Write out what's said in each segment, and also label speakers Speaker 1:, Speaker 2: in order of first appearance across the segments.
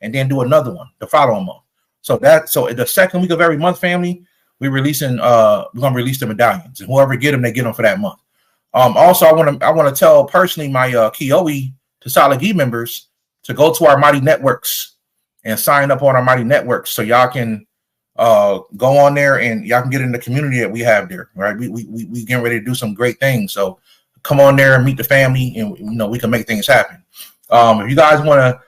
Speaker 1: and then do another one the following month. So the second week of every month, family, we're gonna release the medallions, and whoever get them, they get them for that month. Also, I want to tell personally my Kioi to Solid Gi members to go to our Mighty Networks and sign up on our Mighty Networks, so y'all can go on there and y'all can get in the community that we have there. Right, we getting ready to do some great things. So come on there and meet the family, and we can make things happen. If you guys want to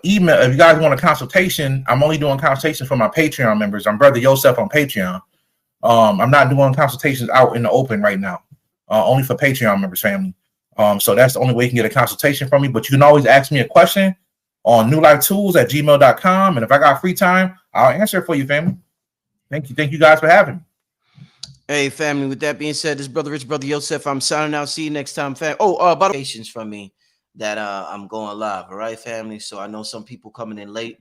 Speaker 1: email, if you guys want a consultation, I'm only doing consultations for my Patreon members. I'm Brother Yosef on Patreon. I'm not doing consultations out in the open right now. Only for Patreon members, family. So that's the only way you can get a consultation from me. But you can always ask me a question on newlifetools@gmail.com. And if I got free time, I'll answer it for you, family. Thank you guys for having me.
Speaker 2: Hey, family, with that being said, this Brother Rich, Brother Yosef, I'm signing out. See you next time, fam. Oh, by the way, patience from me that I'm going live. All right, family. So I know some people coming in late.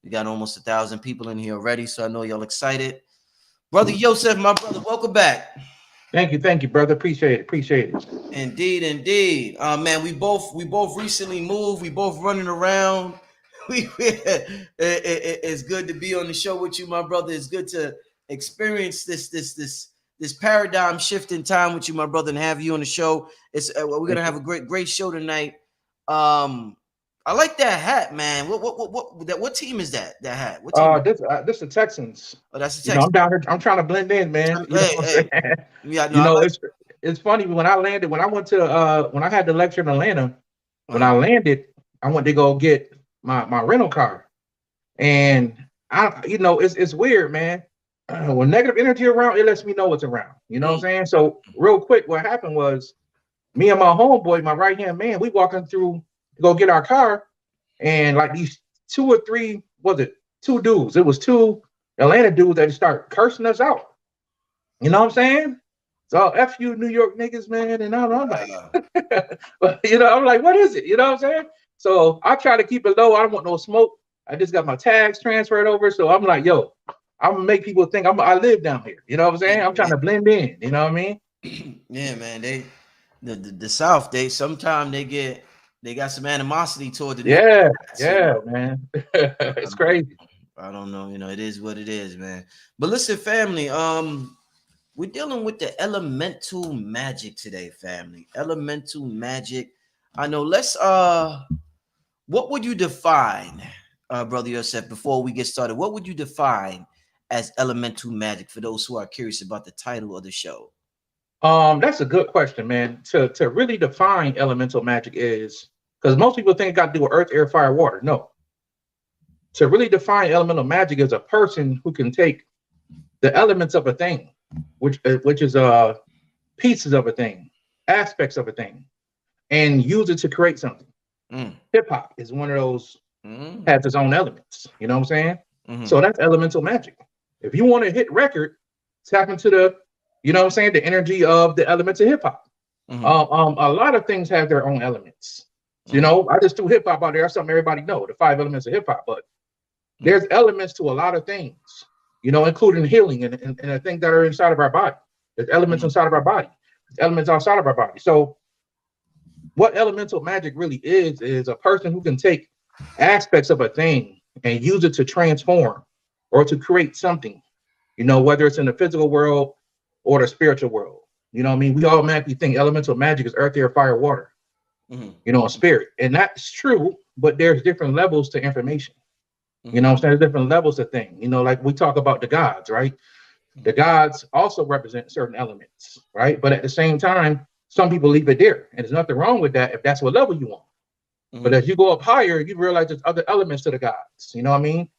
Speaker 2: We got almost 1,000 people in here already. So I know y'all excited. Brother Yosef, my brother, welcome back.
Speaker 1: Thank you, brother. Appreciate it.
Speaker 2: Indeed. Man, we both recently moved. We both running around. It's good to be on the show with you, my brother. It's good to experience this paradigm shift in time with you, my brother, and have you on the show. It's we're gonna have a great show tonight. I like that hat, man. What team is that? That hat? What team?
Speaker 1: This the Texans.
Speaker 2: Oh, that's the Texans.
Speaker 1: I'm down here. I'm trying to blend in, man. It's funny when I landed. When I went to when I had the lecture in Atlanta, when I landed, I went to go get my rental car, and it's weird, man. When negative energy around, it lets me know what's around. You know what I'm saying? So real quick, what happened was me and my homeboy, my right hand man, we walking through to go get our car, and like these two dudes. It was two Atlanta dudes that start cursing us out. You know what I'm saying? So F you New York niggas, man. And I'm like, I'm like, what is it? You know what I'm saying? So I try to keep it low. I don't want no smoke. I just got my tags transferred over. So I'm like, yo, I'm gonna make people think I live down here. You know what I'm saying? I'm trying to blend in. You know what I mean?
Speaker 2: Yeah, man. The South, sometimes they got some animosity toward the
Speaker 1: man. It's crazy.
Speaker 2: I don't know. It is what it is, man. But listen, family, we're dealing with the elemental magic today, family. Elemental magic. I know. Let's what would you define, Brother Yosef, before we get started? What would you define as elemental magic for those who are curious about the title of the show?
Speaker 1: That's a good question, man. To really define elemental magic is, because most people think it got to do with earth, air, fire, water. No. To really define elemental magic is a person who can take the elements of a thing, which is pieces of a thing, aspects of a thing, and use it to create something. Hip hop is one of those, has its own elements. You know what I'm saying? So that's elemental magic. If you want a hit record, tap into the, you know what I'm saying, the energy of the elements of hip hop. A lot of things have their own elements. I just threw hip hop out there. That's something everybody know, the 5 elements of hip hop. But there's elements to a lot of things, including healing and the things that are inside of our body. There's elements inside of our body. There's elements outside of our body. So what elemental magic really is a person who can take aspects of a thing and use it to transform or to create something, whether it's in the physical world or the spiritual world. You know what I mean? We automatically think elemental magic is earth, air, fire, water, spirit. And that's true, but there's different levels to information. You know what I'm saying? There's different levels of things. Like we talk about the gods, right? The gods also represent certain elements, right? But at the same time, some people leave it there. And there's nothing wrong with that if that's what level you want. But as you go up higher, you realize there's other elements to the gods. You know what I mean?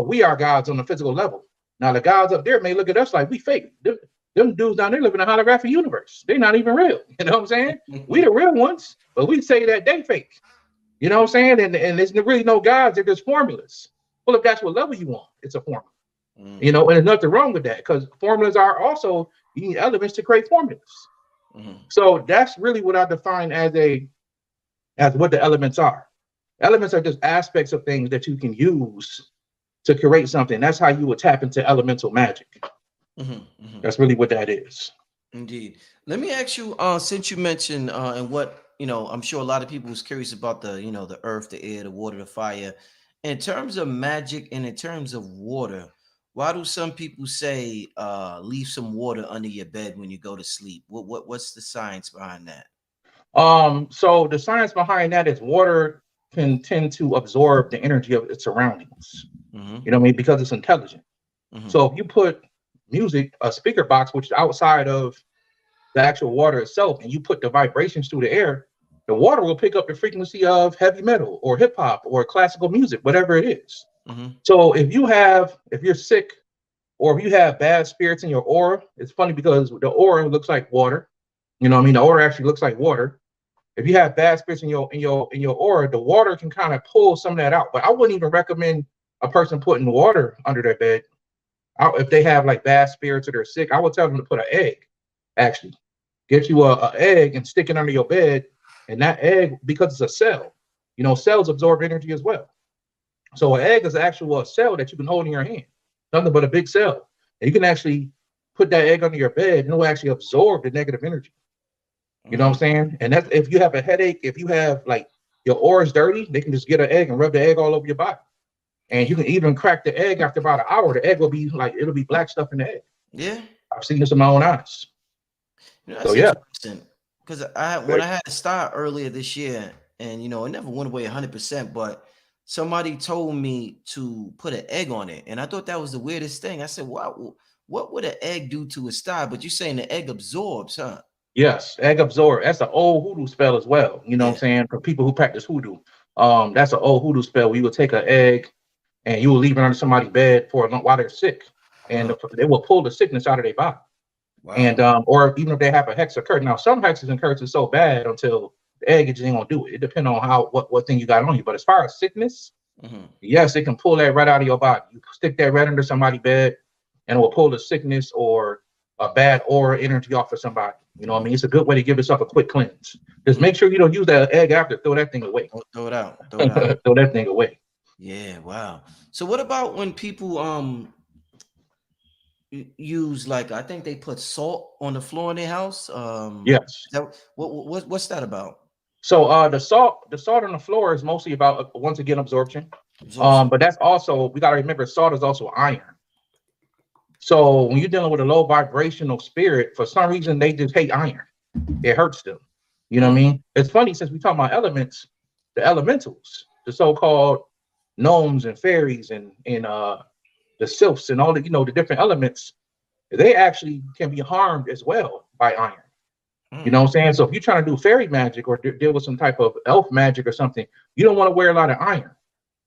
Speaker 1: We are gods on the physical level. Now, the gods up there may look at us like we fake. Them dudes down there live in a holographic universe. They're not even real. You know what I'm saying? We the real ones, but we say that they fake. You know what I'm saying? And there's really no gods. They're just formulas. Well, if that's what level you want, it's a formula. And there's nothing wrong with that, because formulas are also, you need elements to create formulas. So that's really what I define as what the elements are. Elements are just aspects of things that you can use to create something. That's how you would tap into elemental magic. That's really what that is.
Speaker 2: Indeed. Let me ask you, since you mentioned and what you know, I'm sure a lot of people was curious about the, you know, the earth, the air, the water, the fire. In terms of magic and in terms of water, why do some people say leave some water under your bed when you go to sleep? What's the science behind that?
Speaker 1: So the science behind that is water can tend to absorb the energy of its surroundings.
Speaker 2: Mm-hmm.
Speaker 1: You know what I mean? Because it's intelligent.
Speaker 2: Mm-hmm.
Speaker 1: So if you put music, a speaker box, which is outside of the actual water itself, and you put the vibrations through the air, the water will pick up the frequency of heavy metal or hip hop or classical music, whatever it is.
Speaker 2: Mm-hmm.
Speaker 1: So if you're sick or if you have bad spirits in your aura, it's funny because the aura looks like water. You know what I mean? The aura actually looks like water. If you have bad spirits in your aura, the water can kind of pull some of that out. But I wouldn't even recommend a person putting water under their bed. If they have like bad spirits or they're sick, I would tell them to put an egg. Actually, get you a egg and stick it under your bed. And that egg, because it's a cell, you know, cells absorb energy as well. So an egg is actually a cell that you can hold in your hand, nothing but a big cell. And you can actually put that egg under your bed and it will actually absorb the negative energy. You know what I'm saying? And that's if you have a headache, if you have like your aura is dirty, they can just get an egg and rub the egg all over your body. And you can even crack the egg after about an hour. The egg will be like, it'll be black stuff in the egg.
Speaker 2: Yeah.
Speaker 1: I've seen this in my own eyes.
Speaker 2: You know, that's interesting. Because when I had a start earlier this year, and you know, it never went away 100%, but somebody told me to put an egg on it. And I thought that was the weirdest thing. I said, wow, what would an egg do to a star? But you're saying the egg absorbs, huh?
Speaker 1: Yes, egg absorb. That's an old hoodoo spell as well. You know what I'm saying? For people who practice hoodoo. That's an old hoodoo spell where you will take an egg and you will leave it under somebody's bed for a long while they're sick. And they will pull the sickness out of their body. Wow. And or even if they have a hex or curse. Now, some hexes and curses so bad until the egg just ain't gonna do it. It depends on what thing you got on you. But as far as sickness, yes, it can pull that right out of your body. You stick that right under somebody's bed and it will pull the sickness or a bad aura energy off of somebody. You know what I mean? It's a good way to give yourself a quick cleanse. Just make sure you don't use that egg after. Throw that thing away.
Speaker 2: Throw it out. Throw it out.
Speaker 1: Throw that thing away.
Speaker 2: Yeah, wow. So what about when people use, like, I think they put salt on the floor in their house?
Speaker 1: Yes.
Speaker 2: What's that about?
Speaker 1: So the salt on the floor is mostly about once again absorption. But that's also, we gotta remember, salt is also iron. So when you're dealing with a low vibrational spirit, for some reason they just hate iron. It hurts them. You know what I mean? It's funny, since we talk about elements, the elementals, the so-called gnomes and fairies and the sylphs and all the, you know, the different elements, they actually can be harmed as well by iron. You know what I'm saying? So if you're trying to do fairy magic or deal with some type of elf magic or something, you don't want to wear a lot of iron.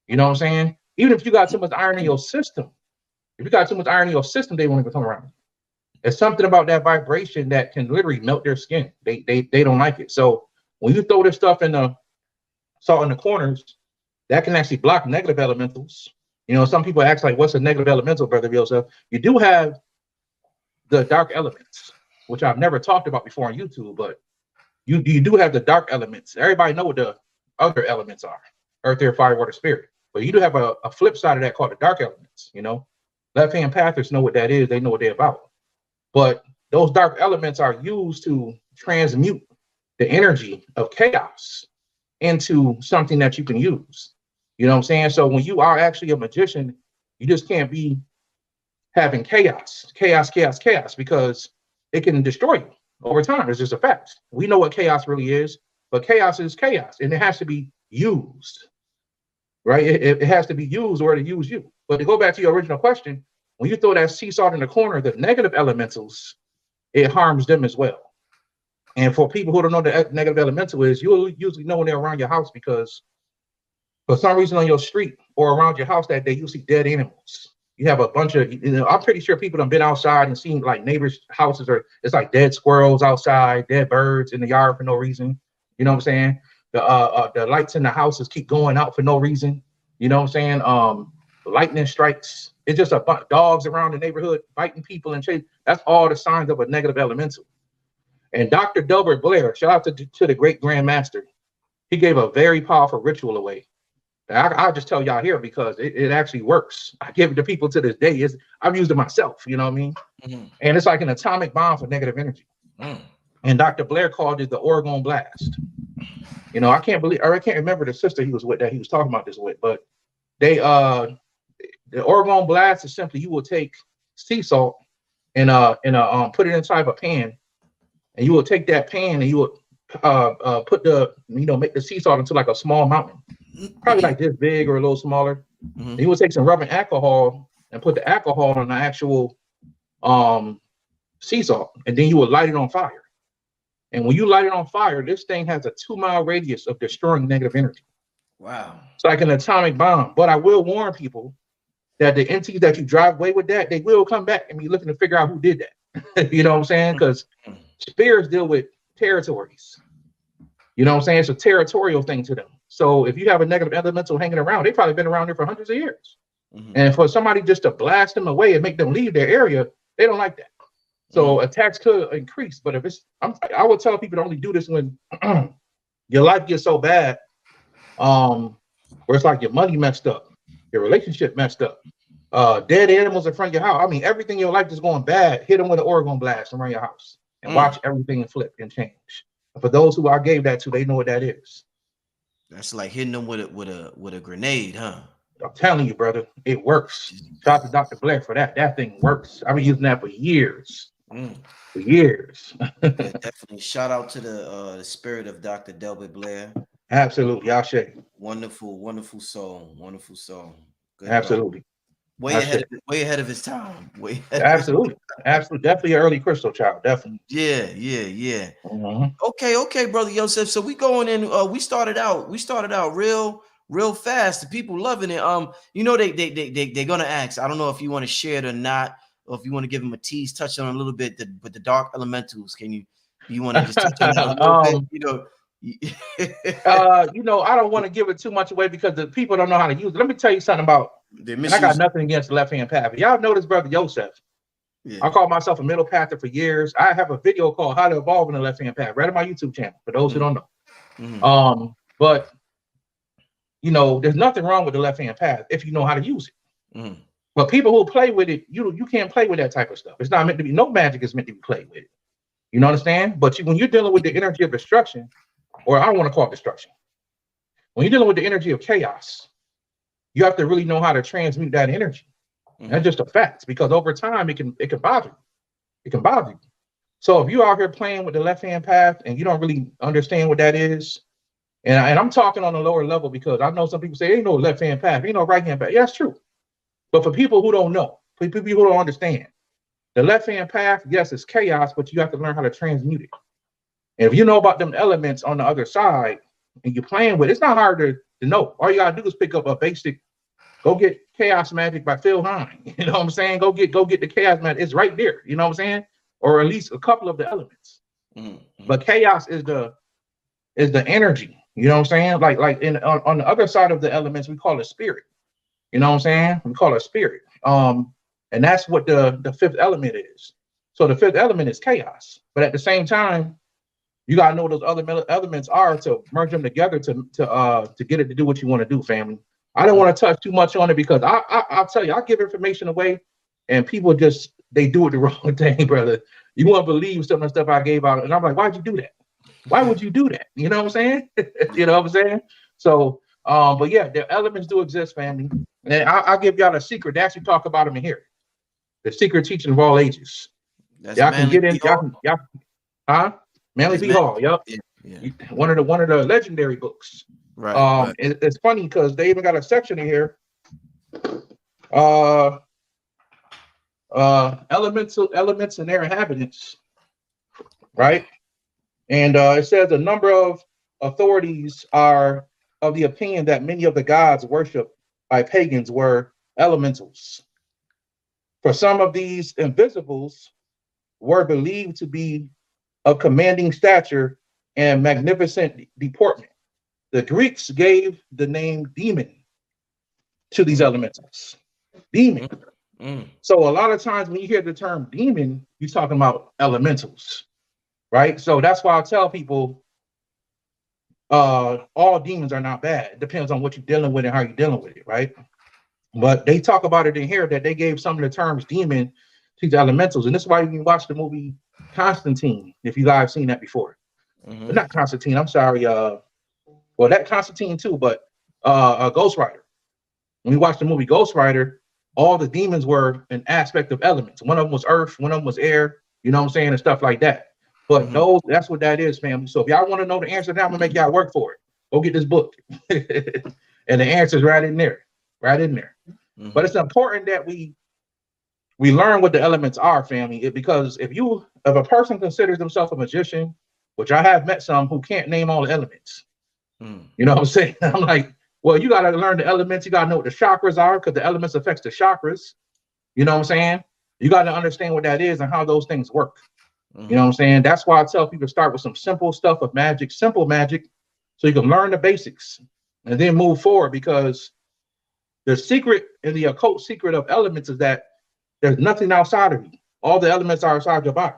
Speaker 1: You know what I'm saying? Even if you got too much iron in your system, if you got too much iron in your system, they won't even come around. It's something about that vibration that can literally melt their skin. They don't like it. So when you throw this stuff in the salt in the corners, that can actually block negative elementals. You know, some people ask like, what's a negative elemental, Brother Yosef? You do have the dark elements, which I've never talked about before on YouTube, but you do have the dark elements. Everybody know what the other elements are: earth, air, fire, water, spirit. But you do have a flip side of that called the dark elements. You know, left-hand pathers know what that is. They know what they're about. But those dark elements are used to transmute the energy of chaos into something that you can use. You know what I'm saying? So when you are actually a magician, you just can't be having chaos, because it can destroy you over time. It's just a fact. We know what chaos really is, but chaos is chaos, and it has to be used, right? It has to be used or to use you. But to go back to your original question, when you throw that sea salt in the corner, the negative elementals, it harms them as well. And for people who don't know what the negative elemental is, you'll usually know when they're around your house because for some reason on your street or around your house that day, you see dead animals. You have a bunch of, you know, I'm pretty sure people have been outside and seen like neighbors' houses, or it's like dead squirrels outside, dead birds in the yard for no reason. You know what I'm saying? The lights in the houses keep going out for no reason. You know what I'm saying? Lightning strikes. It's just a bunch of dogs around the neighborhood biting people and chasing. That's all the signs of a negative elemental. And Dr. Delbert Blair, shout out to the great Grand Master, he gave a very powerful ritual away. I'll just tell y'all here because it actually works. I give it to people to this day. I've used it myself, you know what I mean? And it's like an atomic bomb for negative energy. And Dr. Blair called it the Oregon Blast. You know, I can't believe, or I can't remember the sister he was with that he was talking about this with, but they the Oregon blast is simply you will take sea salt and put it inside of a pan, and you will take that pan and you will put the make the sea salt into like a small mountain, probably like this big or a little smaller. And you will take some rubbing alcohol and put the alcohol on the actual sea salt, and then you will light it on fire. And when you light it on fire, this thing has a 2-mile radius of destroying negative energy. Wow. It's like an atomic bomb. But I will warn people that the entities that you drive away with that, they will come back and be looking to figure out who did that. You know what I'm saying? Because spirits deal with territories. You know what I'm saying? It's a territorial thing to them. So if you have a negative elemental hanging around, they've probably been around there for hundreds of years. And for somebody just to blast them away and make them leave their area, they don't like that. So attacks could increase. But if it's, I would tell people to only do this when your life gets so bad, where it's like your money messed up, your relationship messed up, dead animals in front of your house. I mean, everything in your life is going bad. Hit them with an Oregon blast around your house and watch everything flip and change. And for those who I gave that to, they know what that is.
Speaker 2: That's like hitting them with a grenade, huh?
Speaker 1: I'm telling you, brother, it works. Shout out to Dr. Blair for that. That thing works. I've been using that for years. For years.
Speaker 2: Yeah, definitely. Shout out to the spirit of Dr. Delbert Blair.
Speaker 1: Absolutely. Ashe.
Speaker 2: Wonderful, wonderful soul. Wonderful soul. Good
Speaker 1: Absolutely.
Speaker 2: Way ahead of his time.
Speaker 1: Absolutely. Absolutely. Definitely an early crystal child. Definitely.
Speaker 2: Yeah. Okay, brother Yosef. So we going in. We started out real fast. The people loving it. They're gonna ask. I don't know if you want to share it or not, or if you want to give them a tease, touch on a little bit with the dark elementals. You want to just touch on that a little bit?
Speaker 1: I don't want to give it too much away because the people don't know how to use it. Let me tell you something about. And I got nothing against the left-hand path. Y'all know this brother Yosef. Yeah. I call myself a middle pather for years. I have a video called How to Evolve in the Left-Hand Path right on my YouTube channel, for those who don't know. But there's nothing wrong with the left-hand path if you know how to use it. But people who play with it, you can't play with that type of stuff. It's not meant to be, no magic is meant to be played with it. You understand? But when you're dealing with the energy of destruction, or I don't want to call it destruction, when you're dealing with the energy of chaos, you have to really know how to transmute that energy. That's just a fact, because over time it can bother you. It can bother you. So if you're out here playing with the left-hand path and you don't really understand what that is, and I'm talking on a lower level because I know some people say, ain't no left-hand path, ain't no right-hand path. Yeah, that's true. But for people who don't know, for people who don't understand, the left-hand path, yes, it's chaos, but you have to learn how to transmute it. And if you know about them elements on the other side and you're playing with it, it's not hard to know. All you gotta do is pick up a basic, go get Chaos Magic by Phil Hine. You know what I'm saying? Go get the Chaos Magic. It's right there. You know what I'm saying? Or at least a couple of the elements. But chaos is the energy. You know what I'm saying? Like on the other side of the elements, we call it spirit. You know what I'm saying? We call it spirit. And that's what the fifth element is. So the fifth element is chaos. But at the same time, you gotta know what those other elements are to merge them together to get it to do what you want to do, family. I don't want to touch too much on it because I'll tell you, I give information away and people they do it the wrong thing, brother. You won't believe some of the stuff I gave out. And I'm like, why'd you do that? Why would you do that? You know what I'm saying? You know what I'm saying? So, but yeah, the elements do exist, family. And I'll give y'all a secret. They actually talk about them in here. The secret teaching of all ages. Y'all can get in. Manly V. Hall. Yep. Yeah. One of the legendary books. Right. It's funny because they even got a section in here. Elements and their inhabitants. Right. And it says a number of authorities are of the opinion that many of the gods worshipped by pagans were elementals. For some of these invisibles were believed to be of commanding stature and magnificent deportment. The Greeks gave the name demon to these elementals. Demon. So a lot of times when you hear the term demon, you're talking about elementals, right? So that's why I tell people all demons are not bad. It depends on what you're dealing with and how you're dealing with it, right? But they talk about it in here that they gave some of the terms demon to the elementals. And this is why you can watch the movie Constantine, if you guys seen that before. not Constantine. I'm sorry. Well, that Constantine too, but Ghost Rider. When we watched the movie Ghost Rider, all the demons were an aspect of elements. One of them was earth, one of them was air. You know what I'm saying, and stuff like that. But that's what that is, family. So if y'all want to know the answer now, I'm gonna make y'all work for it. Go get this book, and the answer's right in there, right in there. But it's important that we learn what the elements are, family. Because if a person considers themselves a magician, which I have met some who can't name all the elements. You know what I'm saying? I'm like, well, you got to learn the elements. You got to know what the chakras are, because the elements affects the chakras. You know what I'm saying? You got to understand what that is and how those things work. You know what I'm saying? That's why I tell people to start with some simple stuff of magic, simple magic, so you can learn the basics and then move forward. Because the secret and the occult secret of elements is that there's nothing outside of you. All the elements are outside your body.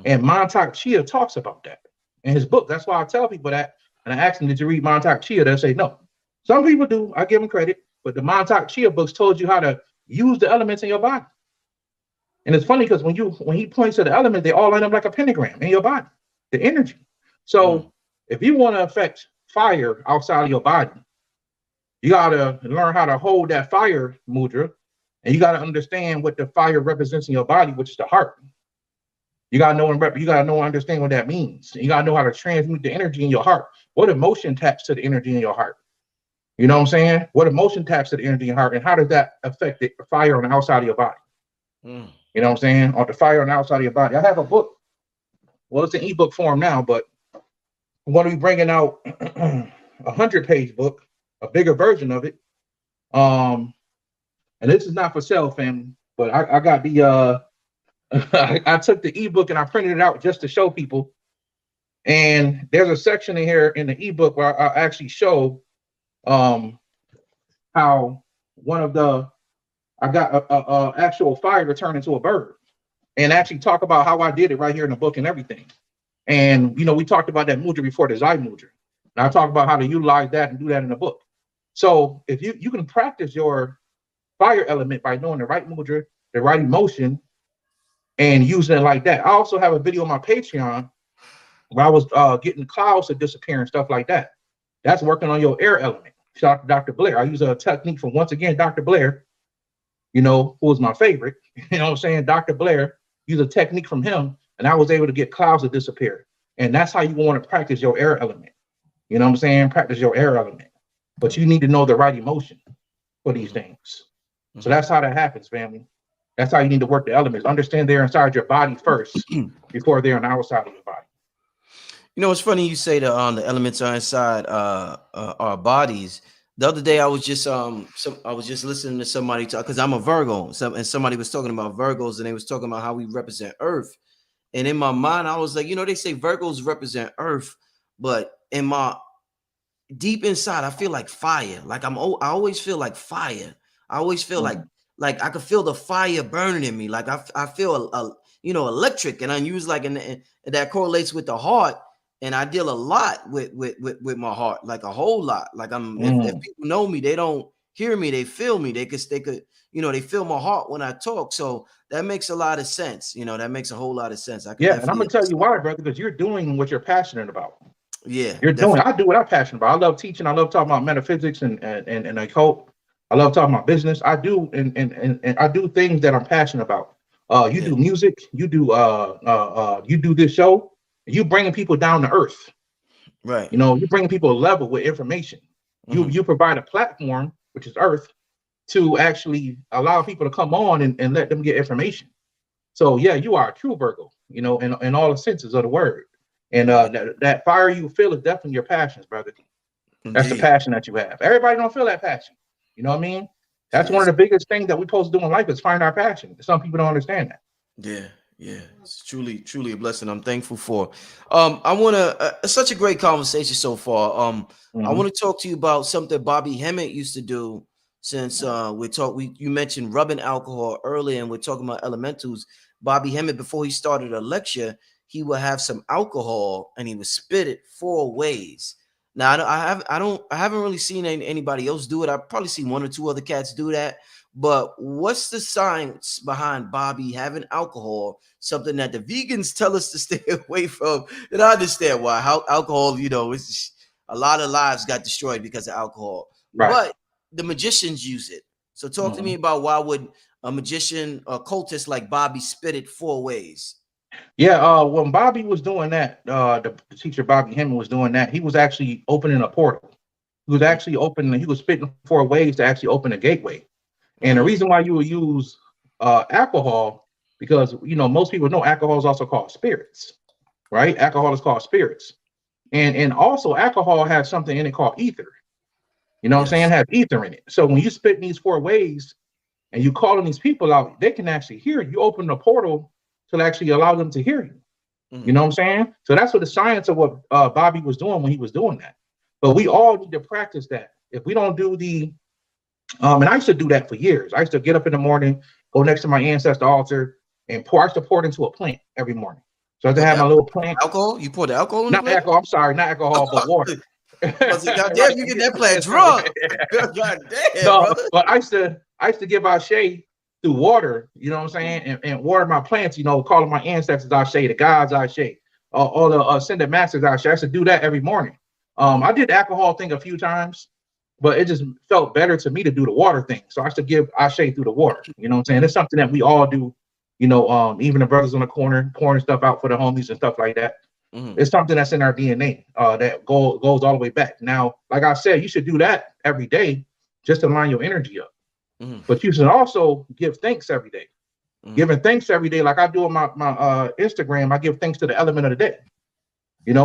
Speaker 1: And Montauk Chia talks about that in his book. That's why I tell people that. And I ask them, did you read Montauk Chia? They'll say no. Some people do. I give them credit. But the Montauk Chia books told you how to use the elements in your body. And it's funny because when he points to the element, they all line up like a pentagram in your body, the energy. So if you want to affect fire outside of your body, you got to learn how to hold that fire mudra, and you got to understand what the fire represents in your body, which is the heart. You got to know and understand what that means. You got to know how to transmute the energy in your heart. What emotion taps to the energy in your heart? You know what I'm saying? What emotion taps to the energy in your heart, and how does that affect the fire on the outside of your body? You know what I'm saying? Or the fire on the outside of your body. I have a book. Well, it's an ebook form now, but I'm going to be bringing out a 100-page book, a bigger version of it. And this is not for sale, family, but I got the I took the ebook and I printed it out just to show people. And there's a section in here in the ebook where I actually show how I got a actual fire to turn into a bird, and actually talk about how I did it right here in the book and everything. And we talked about that mudra before, the Zai mudra, and I talk about how to utilize that and do that in the book. So if you can practice your fire element by knowing the right mudra, the right emotion, and using it like that. I also have a video on my Patreon where I was getting clouds to disappear and stuff like that. That's working on your air element. Shout out to Dr. Blair. I use a technique from, once again, Dr. Blair, who was my favorite. You know what I'm saying? Dr. Blair, use a technique from him, and I was able to get clouds to disappear. And that's how you want to practice your air element. You know what I'm saying? Practice your air element. But you need to know the right emotion for these things. So that's how that happens, family. That's how you need to work the elements. Understand they're inside your body first before they're on the outside of your body.
Speaker 2: It's funny you say the elements are inside our bodies. The other day I was just listening to somebody talk, because I'm a Virgo, and somebody was talking about Virgos, and they was talking about how we represent Earth. And in my mind, I was like, they say Virgos represent Earth, but in my deep inside, I feel like fire. Like I always feel like fire. I always feel like I could feel the fire burning in me. Like I feel electric, and I use and that correlates with the heart. And I deal a lot with my heart, like a whole lot. Like if people know me, they don't hear me, they feel me. They could they feel my heart when I talk. So that makes a lot of sense. That makes a whole lot of sense.
Speaker 1: And I'm gonna tell you why, brother, because you're doing what you're passionate about.
Speaker 2: Yeah,
Speaker 1: I do what I'm passionate about. I love teaching. I love talking about metaphysics and occult. I love talking about business. I do and I do things that I'm passionate about. You do music. You do this show. You bringing people down to earth,
Speaker 2: right?
Speaker 1: You bringing people a level with information. You provide a platform, which is Earth, to actually allow people to come on and let them get information. So yeah, you are a true Virgo, in all the senses of the word. And that fire you feel is definitely your passions, brother. Indeed. That's the passion that you have. Everybody don't feel that passion. You know what I mean? That's one of the biggest things that we're supposed to do in life is find our passion. Some people don't understand that.
Speaker 2: Yeah, it's truly a blessing. I'm thankful for. I want to. It's such a great conversation so far. I want to talk to you about something Bobby HEMMITT used to do. Since you mentioned rubbing alcohol earlier, and we're talking about elementals. Bobby HEMMITT, before he started a lecture, he would have some alcohol and he would spit it 4 ways. Now I haven't really seen anybody else do it. I've probably seen one or two other cats do that. But what's the science behind Bobby having alcohol? Something that the vegans tell us to stay away from. And I understand why. How alcohol, it's a lot of lives got destroyed because of alcohol.
Speaker 1: Right.
Speaker 2: But the magicians use it. So talk to me about why would a magician or cultist like Bobby spit it 4 ways?
Speaker 1: Yeah, when Bobby was doing that, the teacher Bobby Hemming was doing that, he was actually opening a portal. He was actually opening, he was spitting 4 ways to actually open a gateway. And the reason why you would use alcohol, because most people know alcohol is also called spirits, right? Alcohol is called spirits. And also alcohol has something in it called ether. You know what I'm saying? It has ether in it. So when you spit in these 4 ways and you calling these people out, they can actually hear you. Open the portal to actually allow them to hear you. You know what I'm saying? So that's what the science of what Bobby was doing when he was doing that. But we all need to practice that. If we don't do the, and I used to do that for years. I used to get up in the morning, go next to my ancestor altar, and I used to pour it into a plant every morning. So I had to have my little plant.
Speaker 2: Alcohol? You pour the alcohol in
Speaker 1: the plant? Alcohol. I'm sorry, not alcohol, but water.
Speaker 2: God damn, you get that plant drunk. God damn, brother.
Speaker 1: But I used to give out shade through water, you know what I'm saying, and water my plants, calling my ancestors our shade, the gods our shade, all the ascended masters our shade. I used to do that every morning. I did the alcohol thing a few times, but it just felt better to me to do the water thing. So I used to give our shade through the water. You know what I'm saying? It's something that we all do. Even the brothers on the corner pouring stuff out for the homies and stuff like that. It's something that's in our DNA that goes all the way back. Now, like I said, you should do that every day just to line your energy up. But you should also give thanks every day. Giving thanks every day, like I do on my Instagram, I give thanks to the element of the day.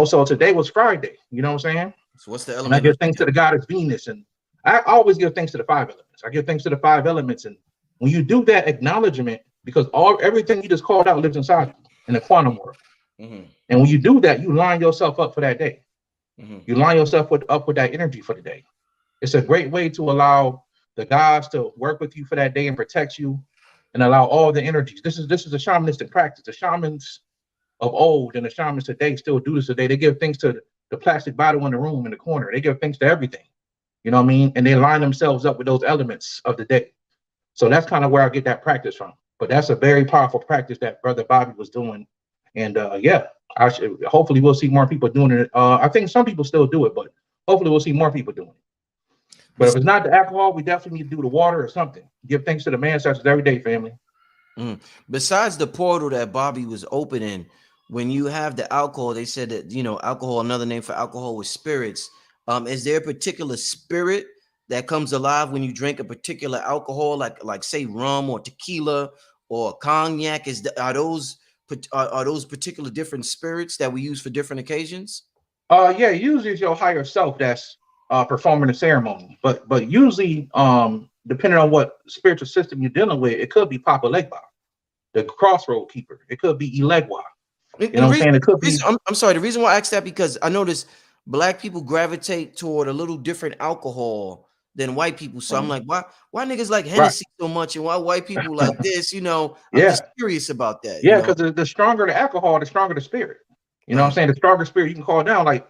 Speaker 1: So today was Friday. You know what I'm saying?
Speaker 2: So what's the element?
Speaker 1: And I give thanks to the goddess Venus, and I always give thanks to the 5 elements. I give thanks to the 5 elements, and when you do that acknowledgement, because everything you just called out lives inside you in the quantum world. And when you do that, you line yourself up for that day. You line yourself up with that energy for the day. It's a great way to allow the gods to work with you for that day and protect you and allow all the energies. This is a shamanistic practice. The shamans of old and the shamans today still do this today. They give thanks to the plastic bottle in the room in the corner. They give thanks to everything. You know what I mean? And they line themselves up with those elements of the day. So that's kind of where I get that practice from. But that's a very powerful practice that Brother Bobby was doing. And hopefully we'll see more people doing it. I think some people still do it, but hopefully we'll see more people doing it. But if it's not the alcohol, we definitely need to do the water or something. Give thanks to the ancestors every day, family.
Speaker 2: Besides the portal that Bobby was opening, when you have the alcohol, they said that, alcohol, another name for alcohol was spirits. Is there a particular spirit that comes alive when you drink a particular alcohol, like say rum or tequila or cognac? Are those particular different spirits that we use for different occasions?
Speaker 1: Yeah, usually it's your higher self that's performing the ceremony, but usually depending on what spiritual system you're dealing with, it could be Papa Legba, the crossroad keeper. It could be Elegwa. You know what I'm saying? It could be.
Speaker 2: I'm sorry. The reason why I asked that, because I noticed Black people gravitate toward a little different alcohol than white people. So I'm like, why niggas like Hennessy so much, and why white people like this? I'm just curious about that.
Speaker 1: Yeah, because the stronger the alcohol, the stronger the spirit. You know what I'm saying? The stronger spirit you can call down. Like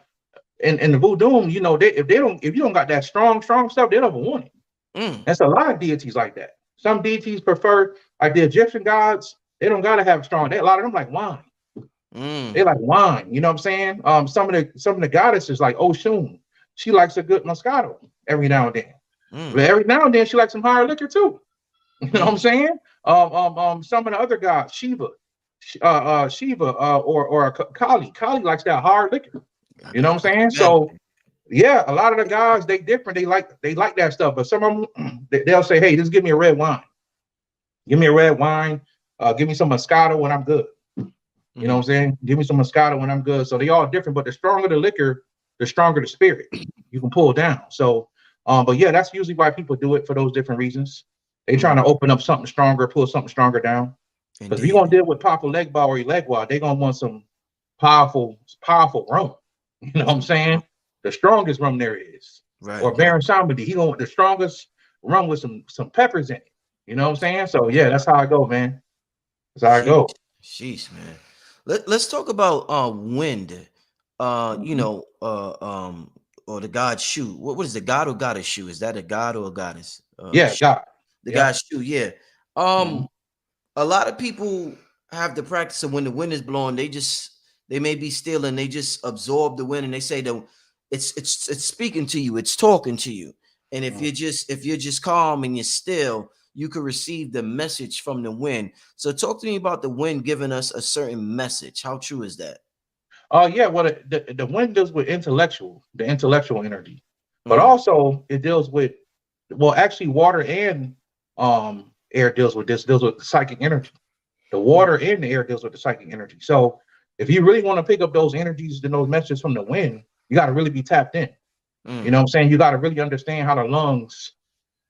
Speaker 1: in the voodoo, if you don't got that strong stuff, they don't want it. That's a lot of deities like that. Some deities prefer, like the Egyptian gods, they don't gotta have strong. A lot of them like wine. They like wine. You know what I'm saying? Some of the goddesses like Oshun, she likes a good Moscato every now and then. But every now and then she likes some higher liquor too. You know what I'm saying? Some of the other gods, Shiva, or Kali. Kali likes that hard liquor. You know what I'm saying? So yeah, a lot of the guys, they different. They like that stuff. But some of them, they'll say, hey, just give me a red wine. Give me a red wine. Give me some Moscato and I'm good. You know what I'm saying? Give me some Moscato and I'm good. So they all different, but the stronger the liquor, the stronger the spirit you can pull down. So, but yeah, that's usually why people do it, for those different reasons. They trying to open up something stronger, pull something stronger down. Because if you're gonna deal with Papa Legba or Elegwa, they're gonna want some powerful rum. You know what I'm saying? The strongest rum there is. Right. Or Baron Samedi, he gonna want the strongest rum with some peppers in it. You know what I'm saying? So yeah, that's how I go, man. That's how I go.
Speaker 2: Sheesh, man. Let's talk about wind. or the god shoe. What is the god or goddess shoe? Is that a god or a goddess?
Speaker 1: Yeah, God.
Speaker 2: The
Speaker 1: Yeah.
Speaker 2: god shoe. Yeah.
Speaker 1: Mhm.
Speaker 2: A lot of people have the practice of when the wind is blowing, they may be still and they just absorb the wind and they say that it's speaking to you, it's talking to you. And if you're just calm and you're still, you can receive the message from the wind. So talk to me about the wind giving us a certain message. How true is that?
Speaker 1: Yeah, well, the wind deals with the intellectual energy, but
Speaker 2: Mm,
Speaker 1: also it deals with, well, actually, water and air deals with the psychic energy. The
Speaker 2: mm,
Speaker 1: water and the air deals with the psychic energy. So if you really want to pick up those energies and those messages from the wind, you got to really be tapped in. You
Speaker 2: mm,
Speaker 1: know what I'm saying? You got to really understand how the lungs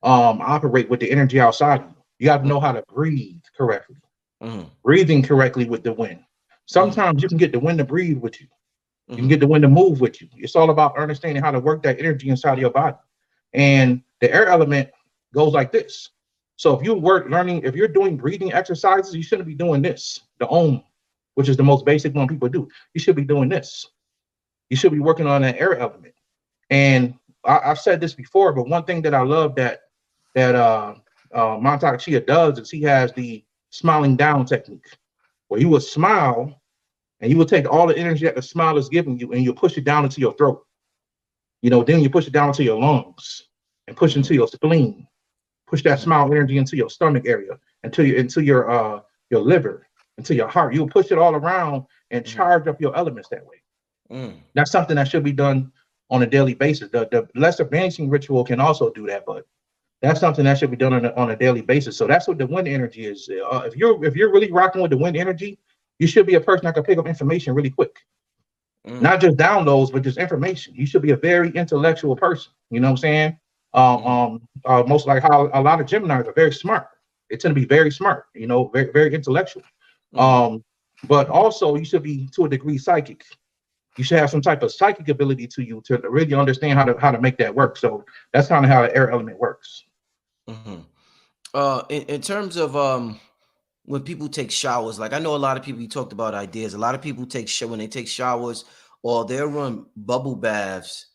Speaker 1: operate with the energy outside of you. You got to
Speaker 2: mm,
Speaker 1: know how to breathe correctly,
Speaker 2: mm,
Speaker 1: breathing correctly with the wind.
Speaker 2: mm,
Speaker 1: Sometimes you can get the wind to breathe with you. You can
Speaker 2: mm,
Speaker 1: get the wind to move with you. It's all about understanding how to work that energy inside of your body. And the air element goes like this. So if if you're doing breathing exercises, you shouldn't be doing this, the Om, which is the most basic one people do. You should be doing this. You should be working on that air element. And I've said this before, but one thing that I love that Montauk Chia does is he has the smiling down technique, where you will smile and you will take all the energy that the smile is giving you and you'll push it down into your throat. Then you push it down into your lungs and push into
Speaker 2: mm,
Speaker 1: your spleen. Push that
Speaker 2: mm,
Speaker 1: smile energy into your stomach area, into your liver, into your heart. You'll push it all around and
Speaker 2: mm,
Speaker 1: charge up your elements that way.
Speaker 2: mm.
Speaker 1: That's something that should be done on a daily basis. The lesser banishing ritual can also do that, but that's something that should be done on a daily basis. So that's what the wind energy is. If you're really rocking with the wind energy, you should be a person that can pick up information really quick.
Speaker 2: Mm,
Speaker 1: Not just downloads, but just information. You should be a very intellectual person. You know what I'm saying?
Speaker 2: mm,
Speaker 1: Most like how a lot of Geminis are very smart. They tend to be very smart. Very very intellectual.
Speaker 2: mm.
Speaker 1: Um, but also you should be to a degree psychic. You should have some type of psychic ability to you to really understand how to make that work. So that's kind of how the air element works.
Speaker 2: Mhm. In terms of when people take showers, like I know a lot of people, you talked about ideas. A lot of people when they take showers, or they'll run bubble baths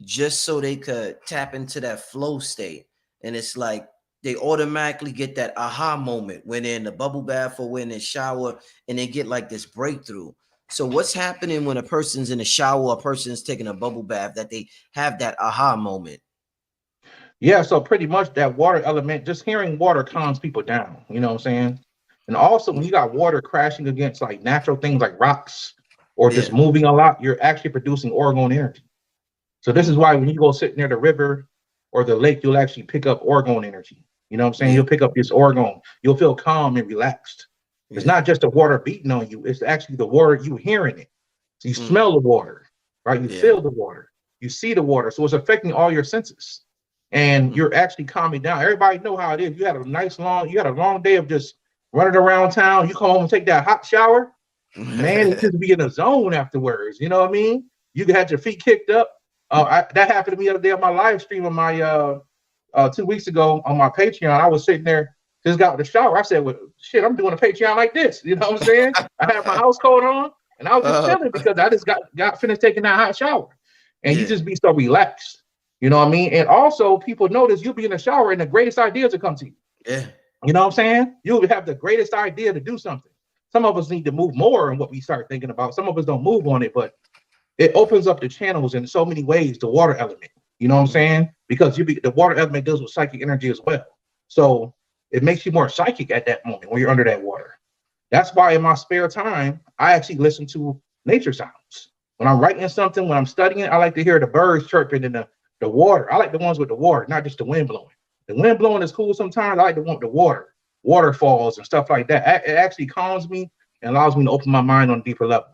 Speaker 2: just so they could tap into that flow state. And it's like they automatically get that aha moment when they're in the bubble bath or when they shower, and they get like this breakthrough. So what's happening when a person's in a shower, a person's taking a bubble bath, that they have that aha moment?
Speaker 1: Yeah, so pretty much that water element, just hearing water calms people down. You know what I'm saying? And also when you got water crashing against like natural things like rocks or just
Speaker 2: Yeah.
Speaker 1: moving a lot, you're actually producing orgone energy. So this is
Speaker 2: Mm,
Speaker 1: why when you go sit near the river or the lake, you'll actually pick up orgone energy. You know what I'm saying?
Speaker 2: yeah.
Speaker 1: You'll pick up this orgone. You'll feel calm and relaxed. It's
Speaker 2: Yeah.
Speaker 1: not just the water beating on you, it's actually the water, you hearing it. So you
Speaker 2: Mm,
Speaker 1: smell the water, right? You
Speaker 2: yeah.
Speaker 1: feel the water, you see the water. So it's affecting all your senses. And
Speaker 2: Mm,
Speaker 1: you're actually calming down. Everybody know how it is. You had a long day of just running around town. You come home and take that hot shower, man, you just be in a zone afterwards. You know what I mean? You had your feet kicked up. That happened to me the other day on my live stream on my 2 weeks ago on my Patreon. I was sitting there, just got out of the shower. I said, well, shit, I'm doing a Patreon like this. You know what I'm saying? I had my house coat on and I was just
Speaker 2: uh,
Speaker 1: chilling because I just got finished taking that hot shower. And you
Speaker 2: yeah.
Speaker 1: just be so relaxed. You know what I mean? And also people notice you'll be in the shower and the greatest ideas will come to you.
Speaker 2: Yeah.
Speaker 1: You know what I'm saying? You'll have the greatest idea to do something. Some of us need to move more in what we start thinking about. Some of us don't move on it, but it opens up the channels in so many ways, the water element. You know what I'm
Speaker 2: Mm,
Speaker 1: saying? Because the water element deals with psychic energy as well. So it makes you more psychic at that moment when you're under that water. That's why in my spare time, I actually listen to nature sounds. When I'm writing something, when I'm studying, I like to hear the birds chirping in the water. I like the ones with the water, not just the wind blowing. The wind blowing is cool sometimes. I like to want the water, waterfalls and stuff like that. It actually calms me and allows me to open my mind on a deeper level.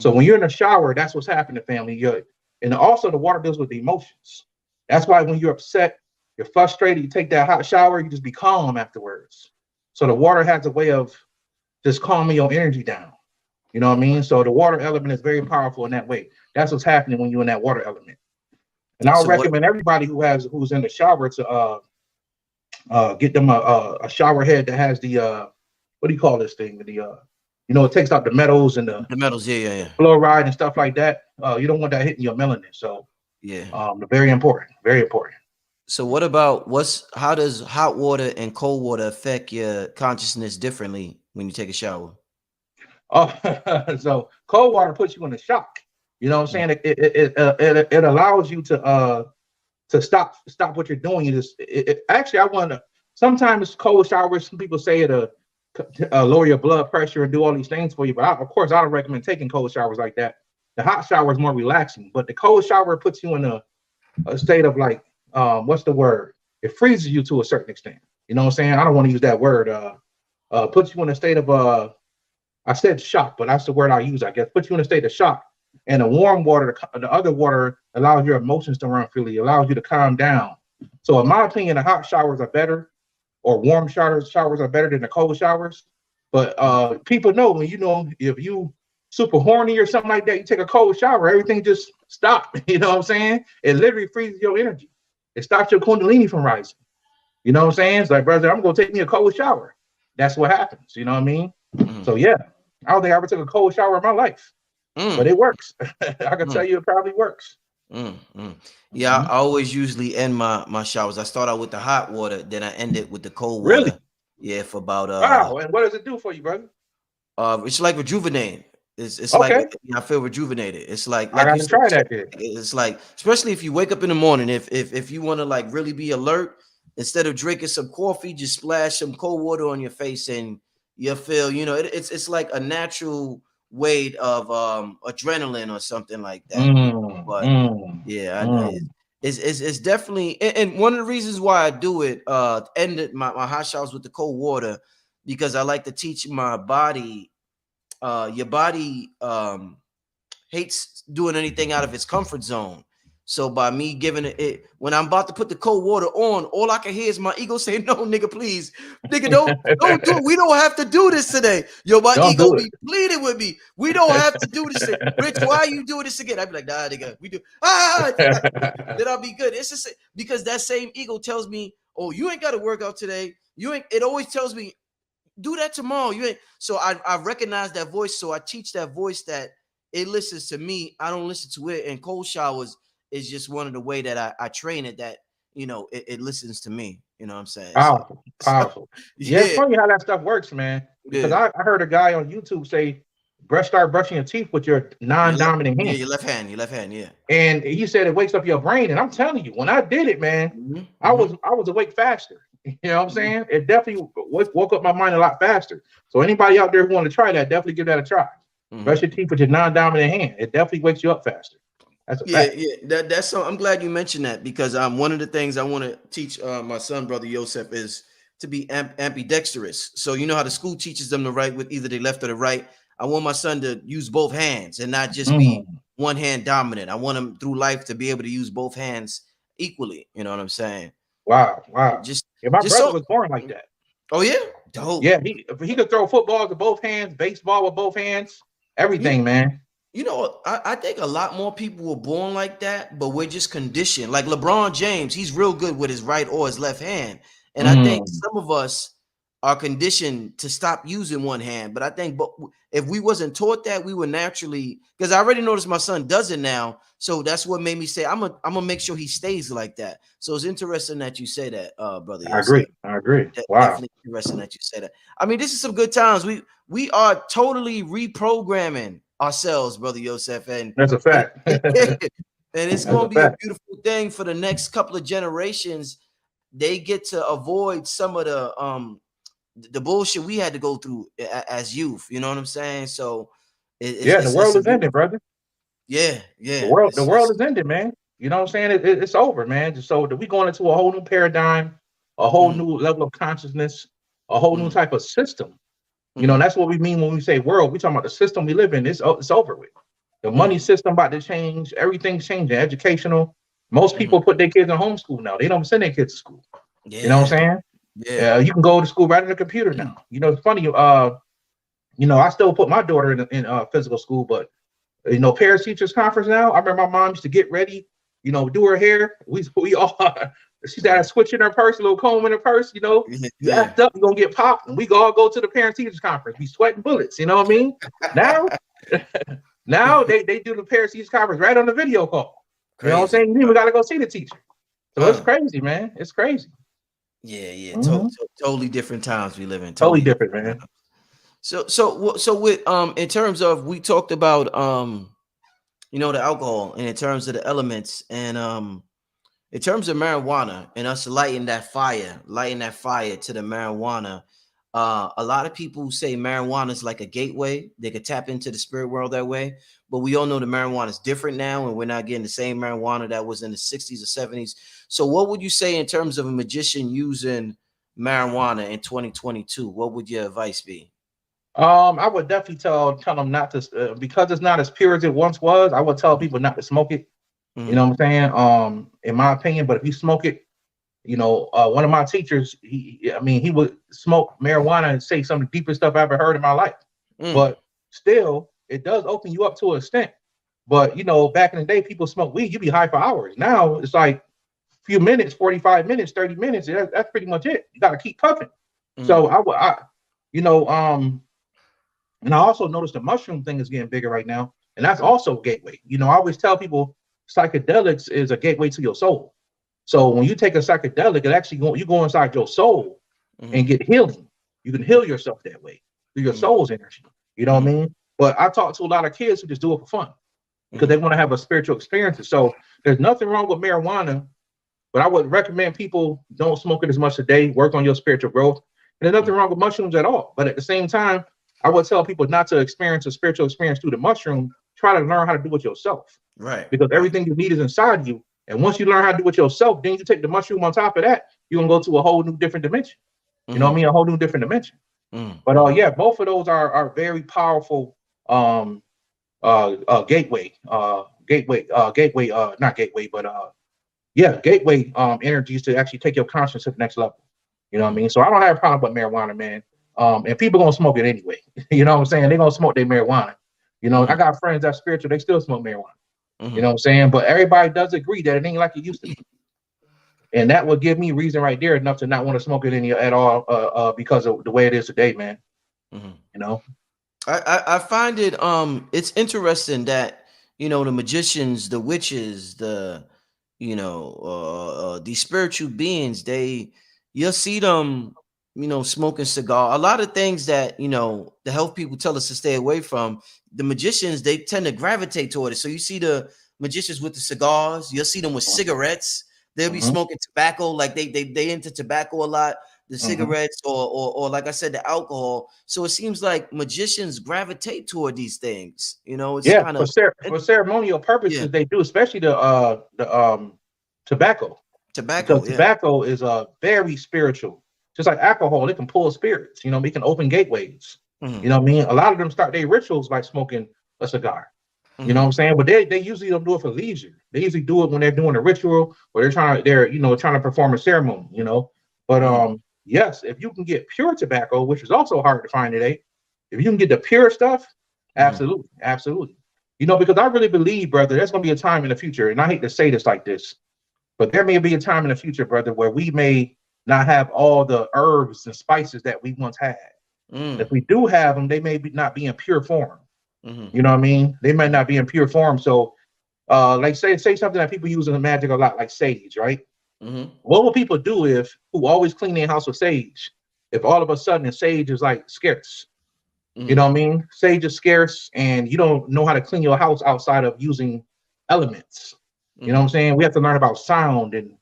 Speaker 1: So
Speaker 2: mm.
Speaker 1: when you're in the shower, that's what's happening, family. And also the water deals with the emotions. That's why when you're upset, you're frustrated, you take that hot shower, you just be calm afterwards. So the water has a way of just calming your energy down. You know what I mean? So the water element is very powerful in that way. That's what's happening when you're in that water element. And I'll
Speaker 2: So what?
Speaker 1: recommend everybody who's in the shower to get them a shower head that has the what do you call this thing? It takes out the metals and the
Speaker 2: The metals, yeah, yeah, yeah.
Speaker 1: fluoride and stuff like that. You don't want that hitting your melanin. So
Speaker 2: Yeah.
Speaker 1: Very important. Very important.
Speaker 2: So what about how does hot water and cold water affect your consciousness differently when you take a shower?
Speaker 1: Oh, so cold water puts you in a shock. You know what I'm
Speaker 2: Mm.
Speaker 1: saying? It allows you to stop what you're doing. You just actually, I want to. Sometimes cold showers. Some people say it'll lower your blood pressure and do all these things for you. But of course, I don't recommend taking cold showers like that. The hot shower is more relaxing, but the cold shower puts you in a state of like, what's the word? It freezes you to a certain extent. You know what I'm saying? I don't want to use that word. Puts you in a state of I said shock, but that's the word I use, I guess. Puts you in a state of shock. And the warm water, the other water, allows your emotions to run freely, allows you to calm down. So in my opinion, the hot showers are better, or warm showers are better than the cold showers. But people know, when if you super horny or something like that, you take a cold shower, everything just stops. You know what I'm saying? It literally freezes your energy. It stops your kundalini from rising. You know what I'm saying? It's like, brother, I'm gonna take me a cold shower. That's what happens. You know what I mean? So yeah, I don't think I ever took a cold shower in my life, but it works. I can tell you it probably works.
Speaker 2: Yeah, I always usually end my showers. I start out with the hot water, then I end it with the cold
Speaker 1: Really?
Speaker 2: water. Yeah, for about
Speaker 1: Wow. And what does it do for you, brother?
Speaker 2: It's like rejuvenating. It's
Speaker 1: Okay.
Speaker 2: like I feel rejuvenated. It's like
Speaker 1: I got
Speaker 2: you
Speaker 1: to
Speaker 2: said,
Speaker 1: try that then.
Speaker 2: it's like, especially if you wake up in the morning, if you want to like really be alert, instead of drinking some coffee, just splash some cold water on your face and you'll feel, it's like a natural way of adrenaline or something like that. But yeah, it's definitely, and one of the reasons why I do it, ended my hot showers with the cold water, because I like to teach my body, your body hates doing anything out of its comfort zone. So by me giving it, when I'm about to put the cold water on, all I can hear is my ego saying, "No, nigga, please, nigga, don't do it. We don't have to do this today." Yo, my
Speaker 1: Don't
Speaker 2: ego
Speaker 1: do
Speaker 2: be pleading with me. We don't have to do this. Rich, why are you doing this again? I'd be like, "Nah, nigga, we do." Then I'll be good. It's just because that same ego tells me, "Oh, you ain't got to work out today. You ain't." It always tells me, "Do that tomorrow." You ain't. So I recognize that voice. So I teach that voice that it listens to me. I don't listen to it. And cold showers is just one of the way that I train it, that it listens to me. You know what I'm saying?
Speaker 1: Powerful. Yeah, it's
Speaker 2: Yeah,
Speaker 1: funny how that stuff works, man. Because I heard a guy on YouTube say, start brushing your teeth with your non-dominant hand.
Speaker 2: your left hand, yeah.
Speaker 1: And he said it wakes up your brain. And I'm telling you, when I did it, man, I was awake faster. You know what I'm saying? It definitely woke up my mind a lot faster. So anybody out there who want to try that, definitely give that a try. Brush your teeth with your non-dominant hand. It definitely wakes you up faster. That's a fact.
Speaker 2: That's so. I'm glad you mentioned that, because one of the things I want to teach my son, brother Yosef, is to be ambidextrous. So you know how the school teaches them to write with either the left or the right. I want my son to use both hands and not just be one hand dominant. I want him through life to be able to use both hands equally. You know what I'm saying?
Speaker 1: Wow. My brother was born like that.
Speaker 2: Oh yeah, dope.
Speaker 1: Yeah, he could throw footballs with both hands, baseball with both hands, everything, man.
Speaker 2: You know, I think a lot more people were born like that, but we're just conditioned. Like LeBron James, he's real good with his right or his left hand. And I think some of us are conditioned to stop using one hand. But I think if we wasn't taught that, we would naturally, because I already noticed my son does it now. So that's what made me say, I'm gonna make sure he stays like that. So it's interesting that you say that, brother.
Speaker 1: I agree. Wow.
Speaker 2: Definitely interesting that you say that. I mean, this is some good times. We are totally reprogramming ourselves, brother Yosef, and
Speaker 1: that's a fact.
Speaker 2: And it's going to be a beautiful thing for the next couple of generations. They get to avoid some of the bullshit we had to go through as youth. You know what I'm saying? So
Speaker 1: the world is ending, brother.
Speaker 2: Yeah.
Speaker 1: The world is ending, man. You know what I'm saying? It's over, man. So we going into a whole new paradigm, a whole new level of consciousness, a whole new type of system. You know, that's what we mean when we say world. We talking about the system we live in. It's over with. The money system about to change. Everything's changing. Educational. Most people put their kids in homeschool now. They don't send their kids to school. You know what I'm saying? Yeah. You can go to school right on the computer now. You know, it's funny. I still put my daughter in physical school, but parents teachers conference now. I remember my mom used to get ready. Do her hair. We all. She's got a switch in her purse, a little comb in her purse, You act up, you're going to get popped, and we all go to the parent-teachers conference. We sweating bullets, you know what I mean? Now they do the parent-teachers conference right on the video call. You know what I'm saying? You even got to go see the teacher. So it's crazy, man. It's crazy.
Speaker 2: Yeah.
Speaker 1: Mm-hmm.
Speaker 2: Totally different times we live in.
Speaker 1: Totally different, man.
Speaker 2: So with in terms of, we talked about you know, the alcohol, and in terms of the elements, and in terms of marijuana and us lighting that fire to the marijuana. A lot of people say marijuana is like a gateway. They could tap into the spirit world that way. But we all know the marijuana is different now, and we're not getting the same marijuana that was in the 60s or 70s. So what would you say in terms of a magician using marijuana in 2022? What would your advice be?
Speaker 1: I would definitely tell them not to, because it's not as pure as it once was. I would tell people not to smoke it.
Speaker 2: Mm-hmm.
Speaker 1: You know what I'm saying? In my opinion, but if you smoke it, you know, one of my teachers, he would smoke marijuana and say some of the deepest stuff I ever heard in my life. But still, it does open you up to an extent. But you know, back in the day, people smoked weed, you'd be high for hours. Now it's like a few minutes, 45 minutes, 30 minutes. That's pretty much it. You got to keep puffing. So and I also noticed the mushroom thing is getting bigger right now, and that's also a gateway. You know, I always tell people psychedelics is a gateway to your soul. So when you take a psychedelic, it actually you go inside your soul and get healing. You can heal yourself that way through your soul's energy. You know what I mean? But I talk to a lot of kids who just do it for fun because they want to have a spiritual experience. So there's nothing wrong with marijuana, but I would recommend people don't smoke it as much today. Work on your spiritual growth. And there's nothing wrong with mushrooms at all. But at the same time, I would tell people not to experience a spiritual experience through the mushroom. Try to learn how to do it yourself.
Speaker 2: Right.
Speaker 1: Because everything you need is inside you. And once you learn how to do it yourself, then you take the mushroom on top of that, you're going to go to a whole new different dimension. You know what I mean? A whole new different dimension. But yeah, both of those are very powerful gateway energies to actually take your conscience to the next level. You know what I mean? So I don't have a problem with marijuana, man. And people gonna smoke it anyway. You know what I'm saying? They're gonna smoke their marijuana. You know, I got friends that's spiritual, they still smoke marijuana. You know what I'm saying? But everybody does agree that it ain't like it used to be. And that would give me reason right there enough to not want to smoke it at all because of the way it is today, man. You know?
Speaker 2: I find it it's interesting that, you know, the magicians, the witches, the these spiritual beings, you'll see them, you know, smoking cigar. A lot of things that, you know, the health people tell us to stay away from, the magicians, they tend to gravitate toward it. So you see the magicians with the cigars, you'll see them with cigarettes. They'll be smoking tobacco, like they into tobacco a lot, the cigarettes, or like I said, the alcohol. So it seems like magicians gravitate toward these things. You know, it's kind of
Speaker 1: for ceremonial purposes, they do, especially the tobacco. Because tobacco is very spiritual. Just like alcohol, it can pull spirits. You know, it can open gateways. You know what I mean? A lot of them start their rituals by smoking a cigar. You know what I'm saying? But they usually don't do it for leisure. They usually do it when they're doing a ritual or they're trying to perform a ceremony, you know. But yes, if you can get pure tobacco, which is also hard to find today, if you can get the pure stuff, absolutely. You know, because I really believe, brother, there's gonna be a time in the future, and I hate to say this like this, but there may be a time in the future, brother, where we may not have all the herbs and spices that we once had. If we do have them, they may not be in pure form. You know what I mean? They might not be in pure form. So, like say something that people use in the magic a lot, like sage, right? What will people do who always clean their house with sage, if all of a sudden sage is like scarce? You know what I mean? Sage is scarce, and you don't know how to clean your house outside of using elements. You know what I'm saying? We have to learn about sound and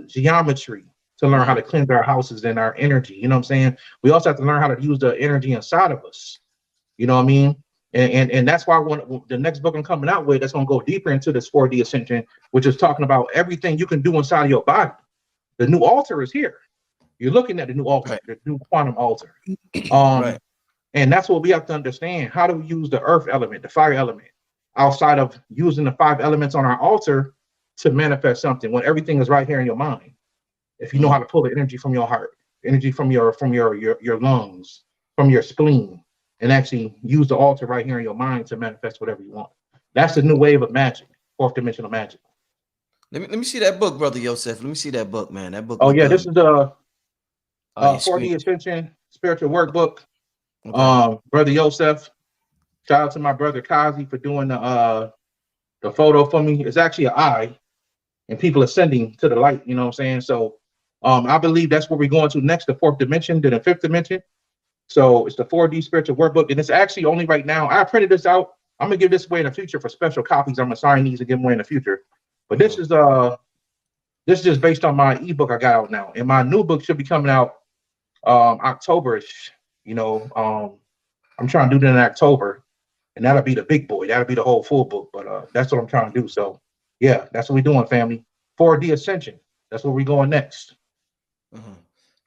Speaker 1: geometry to learn how to cleanse our houses and our energy. You know what I'm saying? We also have to learn how to use the energy inside of us. You know what I mean? And that's why the next book I'm coming out with, that's going to go deeper into this 4D ascension, which is talking about everything you can do inside of your body. The new altar is here. You're looking at the new altar, the new quantum altar. And that's what we have to understand. How do we use the earth element, the fire element, outside of using the 5 elements on our altar to manifest something when everything is right here in your mind? If you know how to pull the energy from your heart, energy from your lungs, from your spleen, and actually use the altar right here in your mind to manifest whatever you want. That's the new wave of magic, 4th dimensional magic.
Speaker 2: Let me see that book, brother Yosef. Let me see that book, man. That book.
Speaker 1: Oh yeah, this is the 4D Ascension Spiritual Workbook. Brother Yosef. Shout out to my brother Kazi for doing the the photo for me. It's actually an eye, and people ascending to the light. You know what I'm saying? So, I believe that's where we're going to next, the fourth dimension, then the fifth dimension. So it's the 4D spiritual workbook, and it's actually only right now. I printed this out. I'm gonna give this away in the future for special copies. I'm gonna sign these and give them away in the future. But this is just based on my ebook I got out now, and my new book should be coming out October-ish. You know, I'm trying to do that in October, and that'll be the big boy. That'll be the whole full book. But that's what I'm trying to do. So yeah, that's what we're doing, family. 4D Ascension. That's where we're going next.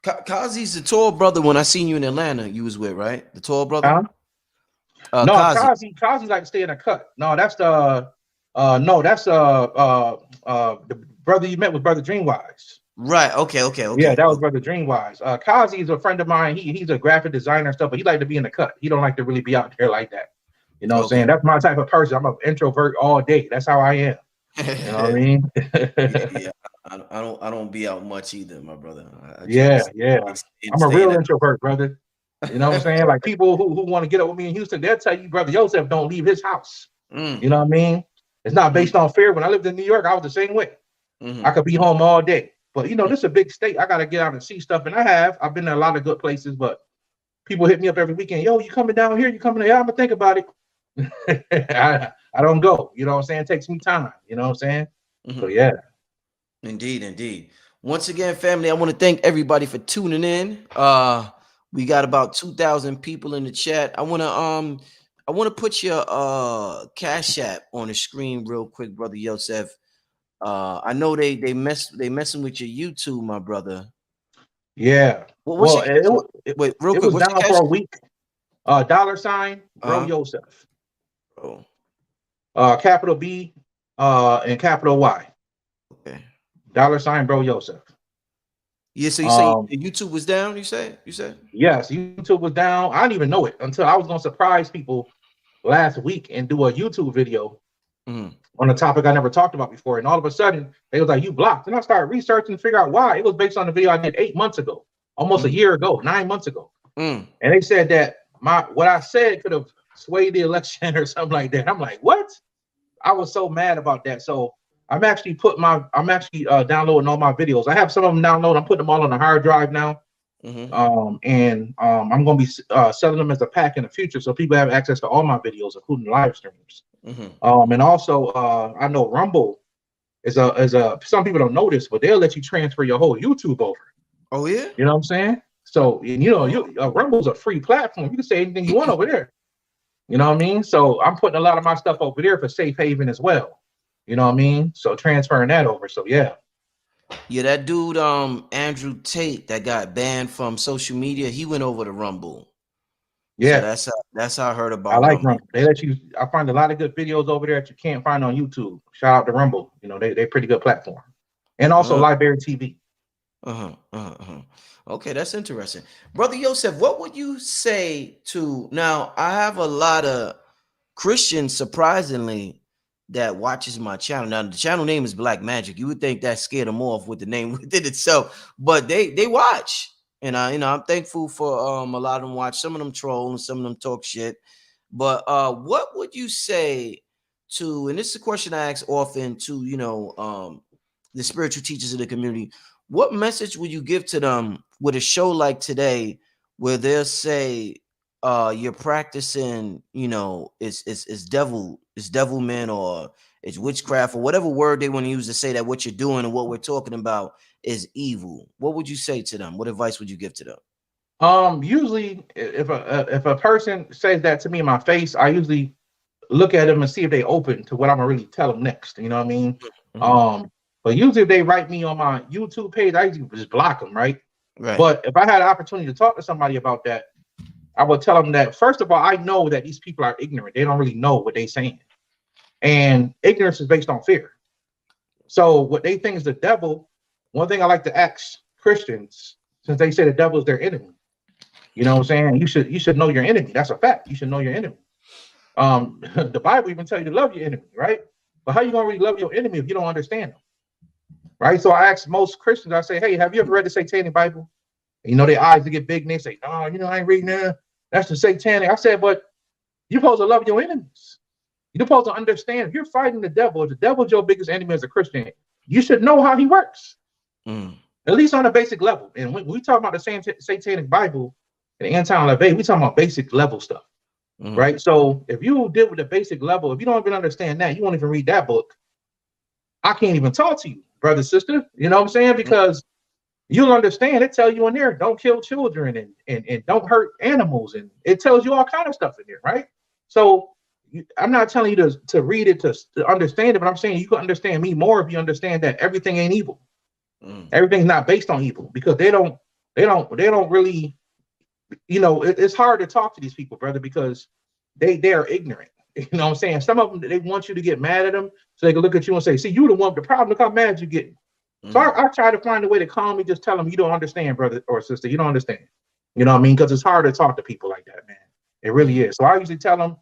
Speaker 2: Kazi's the tall brother. When I seen you in Atlanta, you was with, right? The tall brother.
Speaker 1: No, Kazi like to stay in a cut. No, that's the brother you met with, Brother Dreamwise.
Speaker 2: Right. Okay.
Speaker 1: Yeah, that was Brother Dreamwise. Kazi is a friend of mine. He's a graphic designer and stuff, but he like to be in the cut. He don't like to really be out there like that. You know what I'm saying? That's my type of person. I'm an introvert all day. That's how I am. You know what I mean?
Speaker 2: yeah. I don't be out much either, my brother.
Speaker 1: Yeah. I'm a real introvert, brother. You know what I'm saying? Like people who want to get up with me in Houston, they'll tell you, Brother Yosef don't leave his house. You know what I mean? It's not based on fear. When I lived in New York, I was the same way. I could be home all day. But you know, this is a big state. I gotta get out and see stuff. And I've been to a lot of good places, but people hit me up every weekend. Yo, you coming down here? You coming there? Yeah, I'm gonna think about it. I don't go. You know what I'm saying? It takes me time. You know what I'm saying? So yeah.
Speaker 2: Indeed. Once again, family, I want to thank everybody for tuning in. We got about 2,000 people in the chat. I want to put your Cash App on the screen real quick, Brother Yosef. I know they messing with your YouTube, my brother.
Speaker 1: Yeah.
Speaker 2: Well,
Speaker 1: it was down for a week. $, Bro Yosef.
Speaker 2: Oh.
Speaker 1: Capital B and capital Y.
Speaker 2: Okay.
Speaker 1: $, Bro Yosef.
Speaker 2: Yeah, so you say YouTube was down, you said?
Speaker 1: Yes, YouTube was down. I didn't even know it until I was gonna surprise people last week and do a YouTube video on a topic I never talked about before. And all of a sudden they was like, you blocked. And I started researching and figure out why. It was based on the video I did 8 months ago, almost a year ago, 9 months ago. And they said that what I said could have swayed the election or something like that. I'm like, what? I was so mad about that. So I'm actually downloading all my videos. I have some of them downloaded. I'm putting them all on a hard drive now. And I'm going to be selling them as a pack in the future, so people have access to all my videos, including live streams. And also, I know Rumble is a some people don't know this, but they'll let you transfer your whole YouTube over.
Speaker 2: Oh yeah,
Speaker 1: you know what I'm saying? So you know, Rumble's a free platform. You can say anything you want over there. You know what I mean? So I'm putting a lot of my stuff over there for safe haven as well. You know what I mean? So transferring that over. So yeah.
Speaker 2: Yeah, that dude, Andrew Tate, that got banned from social media, he went over to Rumble.
Speaker 1: Yeah,
Speaker 2: so that's how I heard about.
Speaker 1: I like Rumble. They let you. I find a lot of good videos over there that you can't find on YouTube. Shout out to Rumble. You know, they're pretty good platform, and also Library TV.
Speaker 2: Okay, that's interesting, Brother Yosef. What would you say to now? I have a lot of Christians, surprisingly, that watches my channel. Now the channel name is Black Magic. You would think that scared them off with the name within itself, but they watch, and I'm thankful for a lot of them watch. Some of them troll and some of them talk shit. But what would you say to? And this is a question I ask often to the spiritual teachers of the community. What message would you give to them with a show like today, where they'll say you're practicing, it's devil man, or it's witchcraft, or whatever word they want to use to say that what you're doing and what we're talking about is evil? What would you say to them? What advice would you give to them?
Speaker 1: Usually if a person says that to me in my face, I usually look at them and see if they open to what I'm gonna really tell them next. You know what I mean? But usually if they write me on my YouTube page, I usually just block them, right? But if I had an opportunity to talk to somebody about that, I would tell them that, first of all, I know that these people are ignorant. They don't really know what they're saying. And ignorance is based on fear. So what they think is the devil, one thing I like to ask Christians, since they say the devil is their enemy, you know what I'm saying? You should know your enemy. That's a fact. You should know your enemy. The Bible even tells you to love your enemy, right? But how you gonna really love your enemy if you don't understand them? Right? So I ask most Christians, I say, hey, have you ever read the Satanic Bible? And, their eyes get big and they say, oh, I ain't reading that. That's the Satanic. I said, but you're supposed to love your enemies. You're supposed to understand if you're fighting the devil's your biggest enemy as a Christian. You should know how he works, at least on a basic level. And when we talk about the satanic Bible and the end time life, we talking about basic level stuff, right? So if you deal with the basic level, if you don't even understand that, you won't even read that book. I can't even talk to you, brother, sister. You know what I'm saying? Because you'll understand. It tells you in there, don't kill children and don't hurt animals, and it tells you all kind of stuff in there, right? So I'm not telling you to read it to understand it, but I'm saying you can understand me more if you understand that everything ain't evil. Everything's not based on evil, because they don't really, you know, it's hard to talk to these people, brother, because they are ignorant. You know what I'm saying? Some of them, they want you to get mad at them so they can look at you and say, see, you the one with the problem. Look how mad you getting. So I try to find a way to calmly just tell them, you don't understand, brother or sister. You don't understand. You know what I mean? Because it's hard to talk to people like that, man. It really is. So I usually tell them,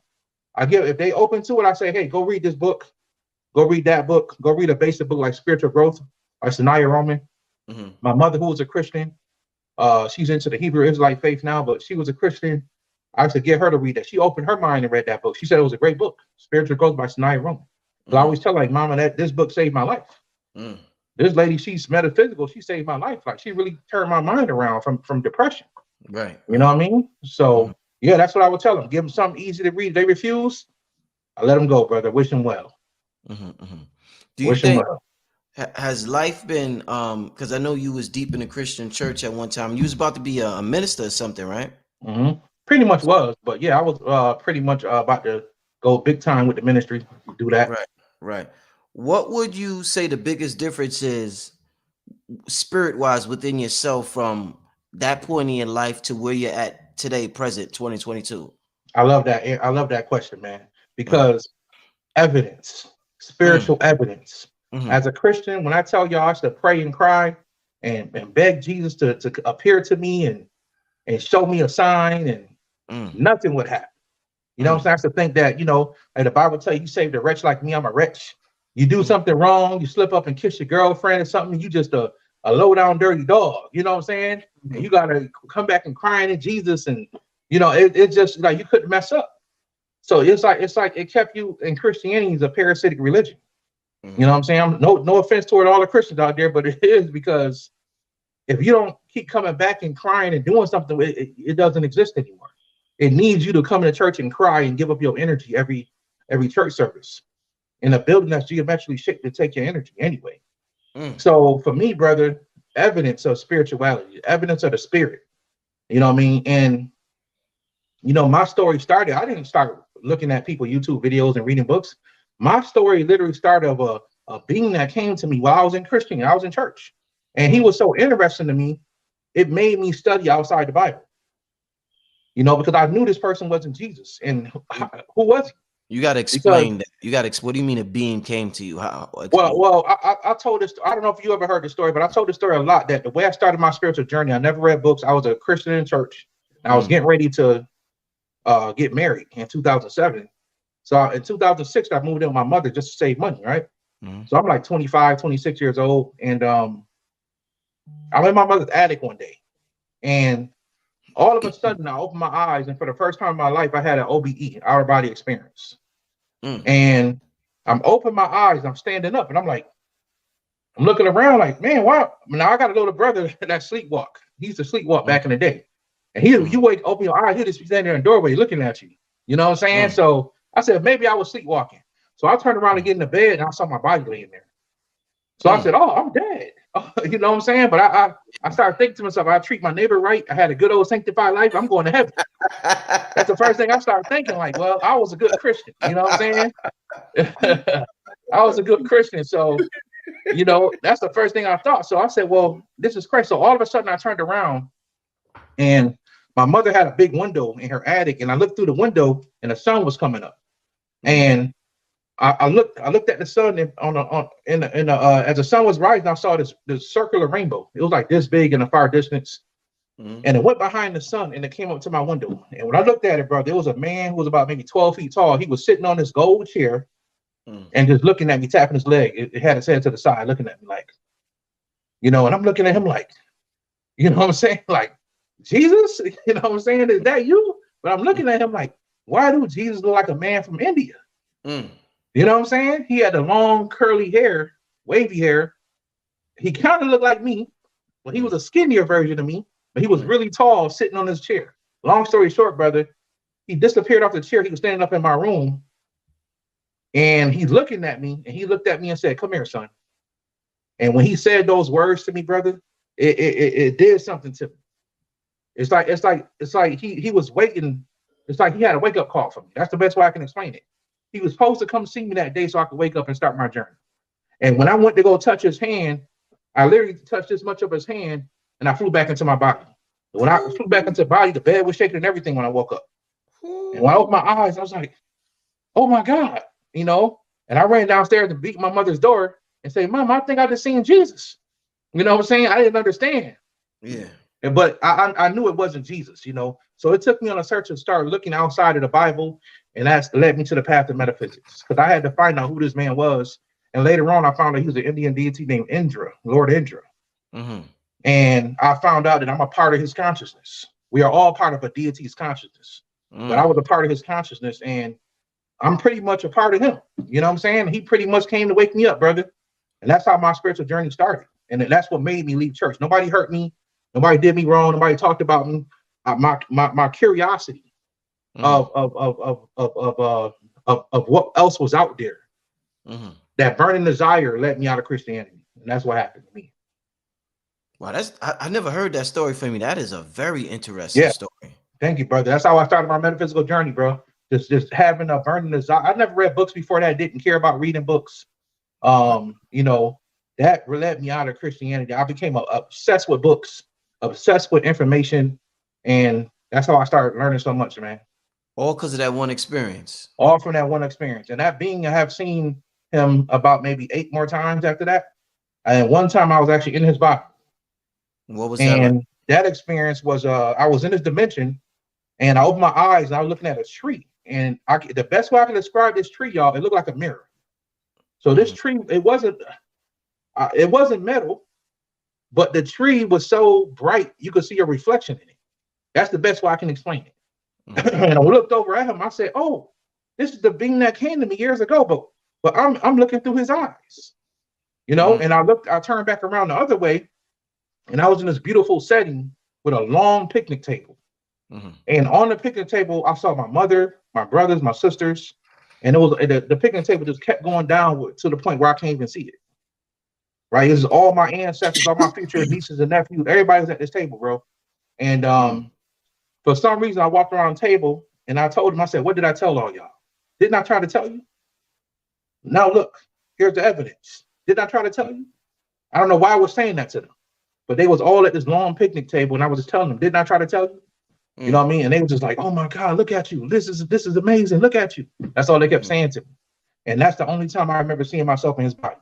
Speaker 1: if they open to it, I say, hey, go read this book. Go read that book. Go read a basic book like Spiritual Growth by Sanaya Roman. My mother, who was a Christian, she's into the Hebrew Israelite faith now, but she was a Christian. I used to get her to read that. She opened her mind and read that book. She said it was a great book, Spiritual Growth by Sanaya Roman. So I always tell her, like, Mama, that this book saved my life. This lady, she's metaphysical. She saved my life. Like, she really turned my mind around from depression.
Speaker 2: Right.
Speaker 1: You know what I mean? So yeah, that's what I would tell them. Give them something easy to read. They refuse, I let them go, brother. Wish them well.
Speaker 2: Do you think has life been because I know you was deep in the Christian church at one time. You was about to be a minister or something, right?
Speaker 1: Pretty much was, but yeah, I was pretty much about to go big time with the ministry. Do that.
Speaker 2: Right. What would you say the biggest difference is spirit-wise within yourself from that point in your life to where you're at today, present 2022?
Speaker 1: I love that. I love that question, man, because evidence, spiritual evidence. As a Christian, when I tell y'all I should pray and cry and beg Jesus to appear to me and show me a sign, and nothing would happen. You know what I'm saying? I have to think that, you know, like the Bible tell you saved a wretch like me, I'm a wretch. You do something wrong, you slip up and kiss your girlfriend or something, you just a low down dirty dog. You know what I'm saying? And you gotta come back and crying to Jesus, and you know, it's just like you couldn't mess up. So it's like it kept you in Christianity as a parasitic religion. You know what I'm saying? No offense toward all the Christians out there, but it is, because if you don't keep coming back and crying and doing something, it doesn't exist anymore. It needs you to come to church and cry and give up your energy every church service in a building that's geometrically shaped to take your energy anyway. So for me, brother, evidence of spirituality, evidence of the spirit. You know what I mean? And you know, my story started, I didn't start looking at people YouTube videos and reading books. My story literally started of a being that came to me while I was in Christian, I was in church. And he was so interesting to me, it made me study outside the Bible. You know, because I knew this person wasn't Jesus. And who was he?
Speaker 2: You got to explain that. You got to, what do you mean a being came to you?
Speaker 1: Well, I told this, I don't know if you ever heard the story, but I told the story a lot, that the way I started my spiritual journey, I never read books. I was a Christian in church. And I was getting ready to get married in 2007. So in 2006, I moved in with my mother just to save money, right? So I'm like 25, 26 years old. And I'm in my mother's attic one day. And all of a sudden, I opened my eyes. And for the first time in my life, I had an OBE, outer body experience. And I'm opening my eyes. I'm standing up. And I'm like, I'm looking around like, man, why? Now I got a little brother that sleepwalk. He used to sleepwalk back in the day. And you open your eyes, he'll just be standing there in the doorway looking at you. You know what I'm saying? So I said, maybe I was sleepwalking. So I turned around to get in the bed, and I saw my body laying there. So I said, oh, I'm dead. You know what I'm saying? But I started thinking to myself, I treat my neighbor right. I had a good old sanctified life. I'm going to heaven. That's the first thing I started thinking, like, well, I was a good Christian. You know what I'm saying? I was a good Christian. So, you know, that's the first thing I thought. So I said, well, this is crazy. So all of a sudden I turned around, and my mother had a big window in her attic, and I looked through the window, and the sun was coming up. And I looked at the sun as the sun was rising. I saw this circular rainbow. It was like this big in the far distance, and it went behind the sun, and it came up to my window. And when I looked at it, bro, there was a man who was about maybe 12 feet tall. He was sitting on this gold chair and just looking at me, tapping his leg. It had its head to the side, looking at me like, you know. And I'm looking at him like, you know what I'm saying, like, Jesus, you know what I'm saying? Is that you? But I'm looking at him like, why do Jesus look like a man from India?
Speaker 2: Mm.
Speaker 1: You know what I'm saying? He had the long curly hair, wavy hair. He kind of looked like me, but he was a skinnier version of me. But he was really tall, sitting on his chair. Long story short, brother, he disappeared off the chair. He was standing up in my room, and he's looking at me, and he looked at me and said, "Come here, son." And when he said those words to me, brother, it did something to me. It's like he was waiting. It's like he had a wake up call for me. That's the best way I can explain it. He was supposed to come see me that day so I could wake up and start my journey. And when I went to go touch his hand, I literally touched this much of his hand, and I flew back into my body. When I flew back into the body, the bed was shaking and everything when I woke up. And when I opened my eyes, I was like, "Oh my God," you know. And I ran downstairs and beat my mother's door and say, "Mom, I think I just seen Jesus." You know what I'm saying? I didn't understand.
Speaker 2: Yeah.
Speaker 1: But I knew it wasn't Jesus, you know. So it took me on a search to start looking outside of the Bible, and that's led me to the path of metaphysics, because I had to find out who this man was. And later on, I found out he was an Indian deity named Indra, Lord Indra. Mm-hmm. And I found out that I'm a part of his consciousness. We are all part of a deity's consciousness. But I was a part of his consciousness, and I'm pretty much a part of him. You know what I'm saying? He pretty much came to wake me up, brother. And that's how my spiritual journey started. And that's what made me leave church. Nobody hurt me. Nobody did me wrong. Nobody talked about me. My curiosity of what else was out there. Mm-hmm. That burning desire led me out of Christianity, and that's what happened to me.
Speaker 2: Wow, I never heard that story from you. That is a very interesting story.
Speaker 1: Thank you, brother. That's how I started my metaphysical journey, bro. Just having a burning desire. I never read books before that. Didn't care about reading books. You know, that led me out of Christianity. I became obsessed with books, obsessed with information, and that's how I started learning so much, man.
Speaker 2: All because of that one experience.
Speaker 1: All from that one experience. And that being, I have seen him about maybe 8 more times after that. And one time I was actually in his body.
Speaker 2: What was that?
Speaker 1: And that experience was, I was in his dimension, and I opened my eyes and I was looking at a tree. And the best way I can describe this tree, y'all, it looked like a mirror. So this tree, it wasn't metal, but the tree was so bright you could see a reflection in it. That's the best way I can explain it. And I looked over at him. I said, "Oh, this is the being that came to me years ago, but I'm looking through his eyes, you know." And I turned back around the other way, and I was in this beautiful setting with a long picnic table. And on the picnic table, I saw my mother, my brothers, my sisters, and it was the picnic table just kept going down to the point where I can't even see it. Right, it was all my ancestors, all my future nieces and nephews. Everybody was at this table, bro. And for some reason, I walked around the table and I told him, I said, "What did I tell all y'all? Didn't I try to tell you? Now look, here's the evidence. Didn't I try to tell you?" I don't know why I was saying that to them, but they was all at this long picnic table, and I was just telling them, "Didn't I try to tell you?" You know what I mean? And they were just like, "Oh my God, look at you. This is amazing. Look at you." That's all they kept saying to me. And that's the only time I remember seeing myself in his body.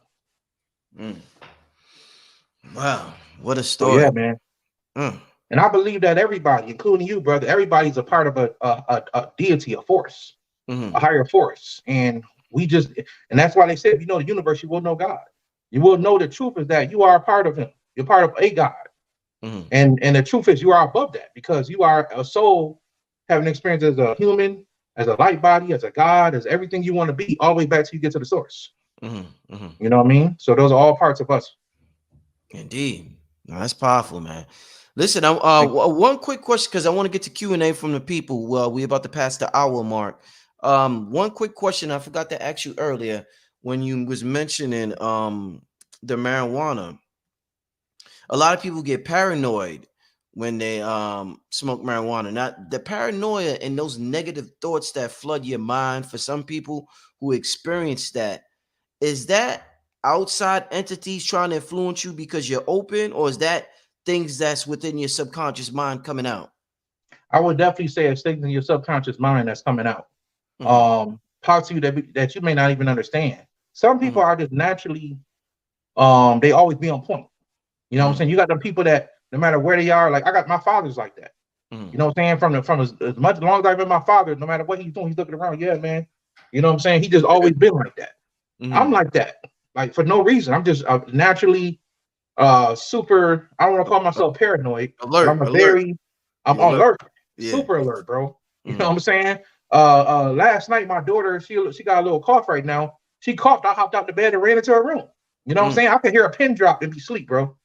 Speaker 2: Wow, what a story.
Speaker 1: So, yeah, man. And I believe that everybody, including you, brother, everybody's a part of a deity, a force, a higher force. And that's why they said, if you know the universe, you will know God. You will know the truth is that you are a part of him. You're part of a God. And the truth is you are above that, because you are a soul having experience as a human, as a light body, as a God, as everything you want to be, all the way back till you get to the source. You know what I mean? So those are all parts of us.
Speaker 2: Indeed. No, that's powerful, man. Listen, one quick question, because I want to get to Q&A from the people. Well, we're about to pass the hour mark. One quick question I forgot to ask you earlier when you was mentioning the marijuana. A lot of people get paranoid when they smoke marijuana. Now, the paranoia and those negative thoughts that flood your mind, for some people who experience that, is that outside entities trying to influence you because you're open, or is that things that's within your subconscious mind coming out?
Speaker 1: I would definitely say it's things in your subconscious mind that's coming out. Parts of you that you may not even understand. Some people are just naturally, they always be on point. You know what I'm saying? You got them people that no matter where they are, like I got my father's like that. You know what I'm saying? From as much as long as I've been my father, no matter what he's doing, he's looking around. Yeah, man. You know what I'm saying? He just always been like that. I'm like that, like for no reason. I'm just naturally super. I don't want to call myself paranoid.
Speaker 2: Alert.
Speaker 1: I'm alert. Yeah. Super alert, bro. You know what I'm saying? Last night my daughter, she got a little cough right now. She coughed. I hopped out the bed and ran into her room. You know what I'm saying? I could hear a pin drop and be asleep, bro.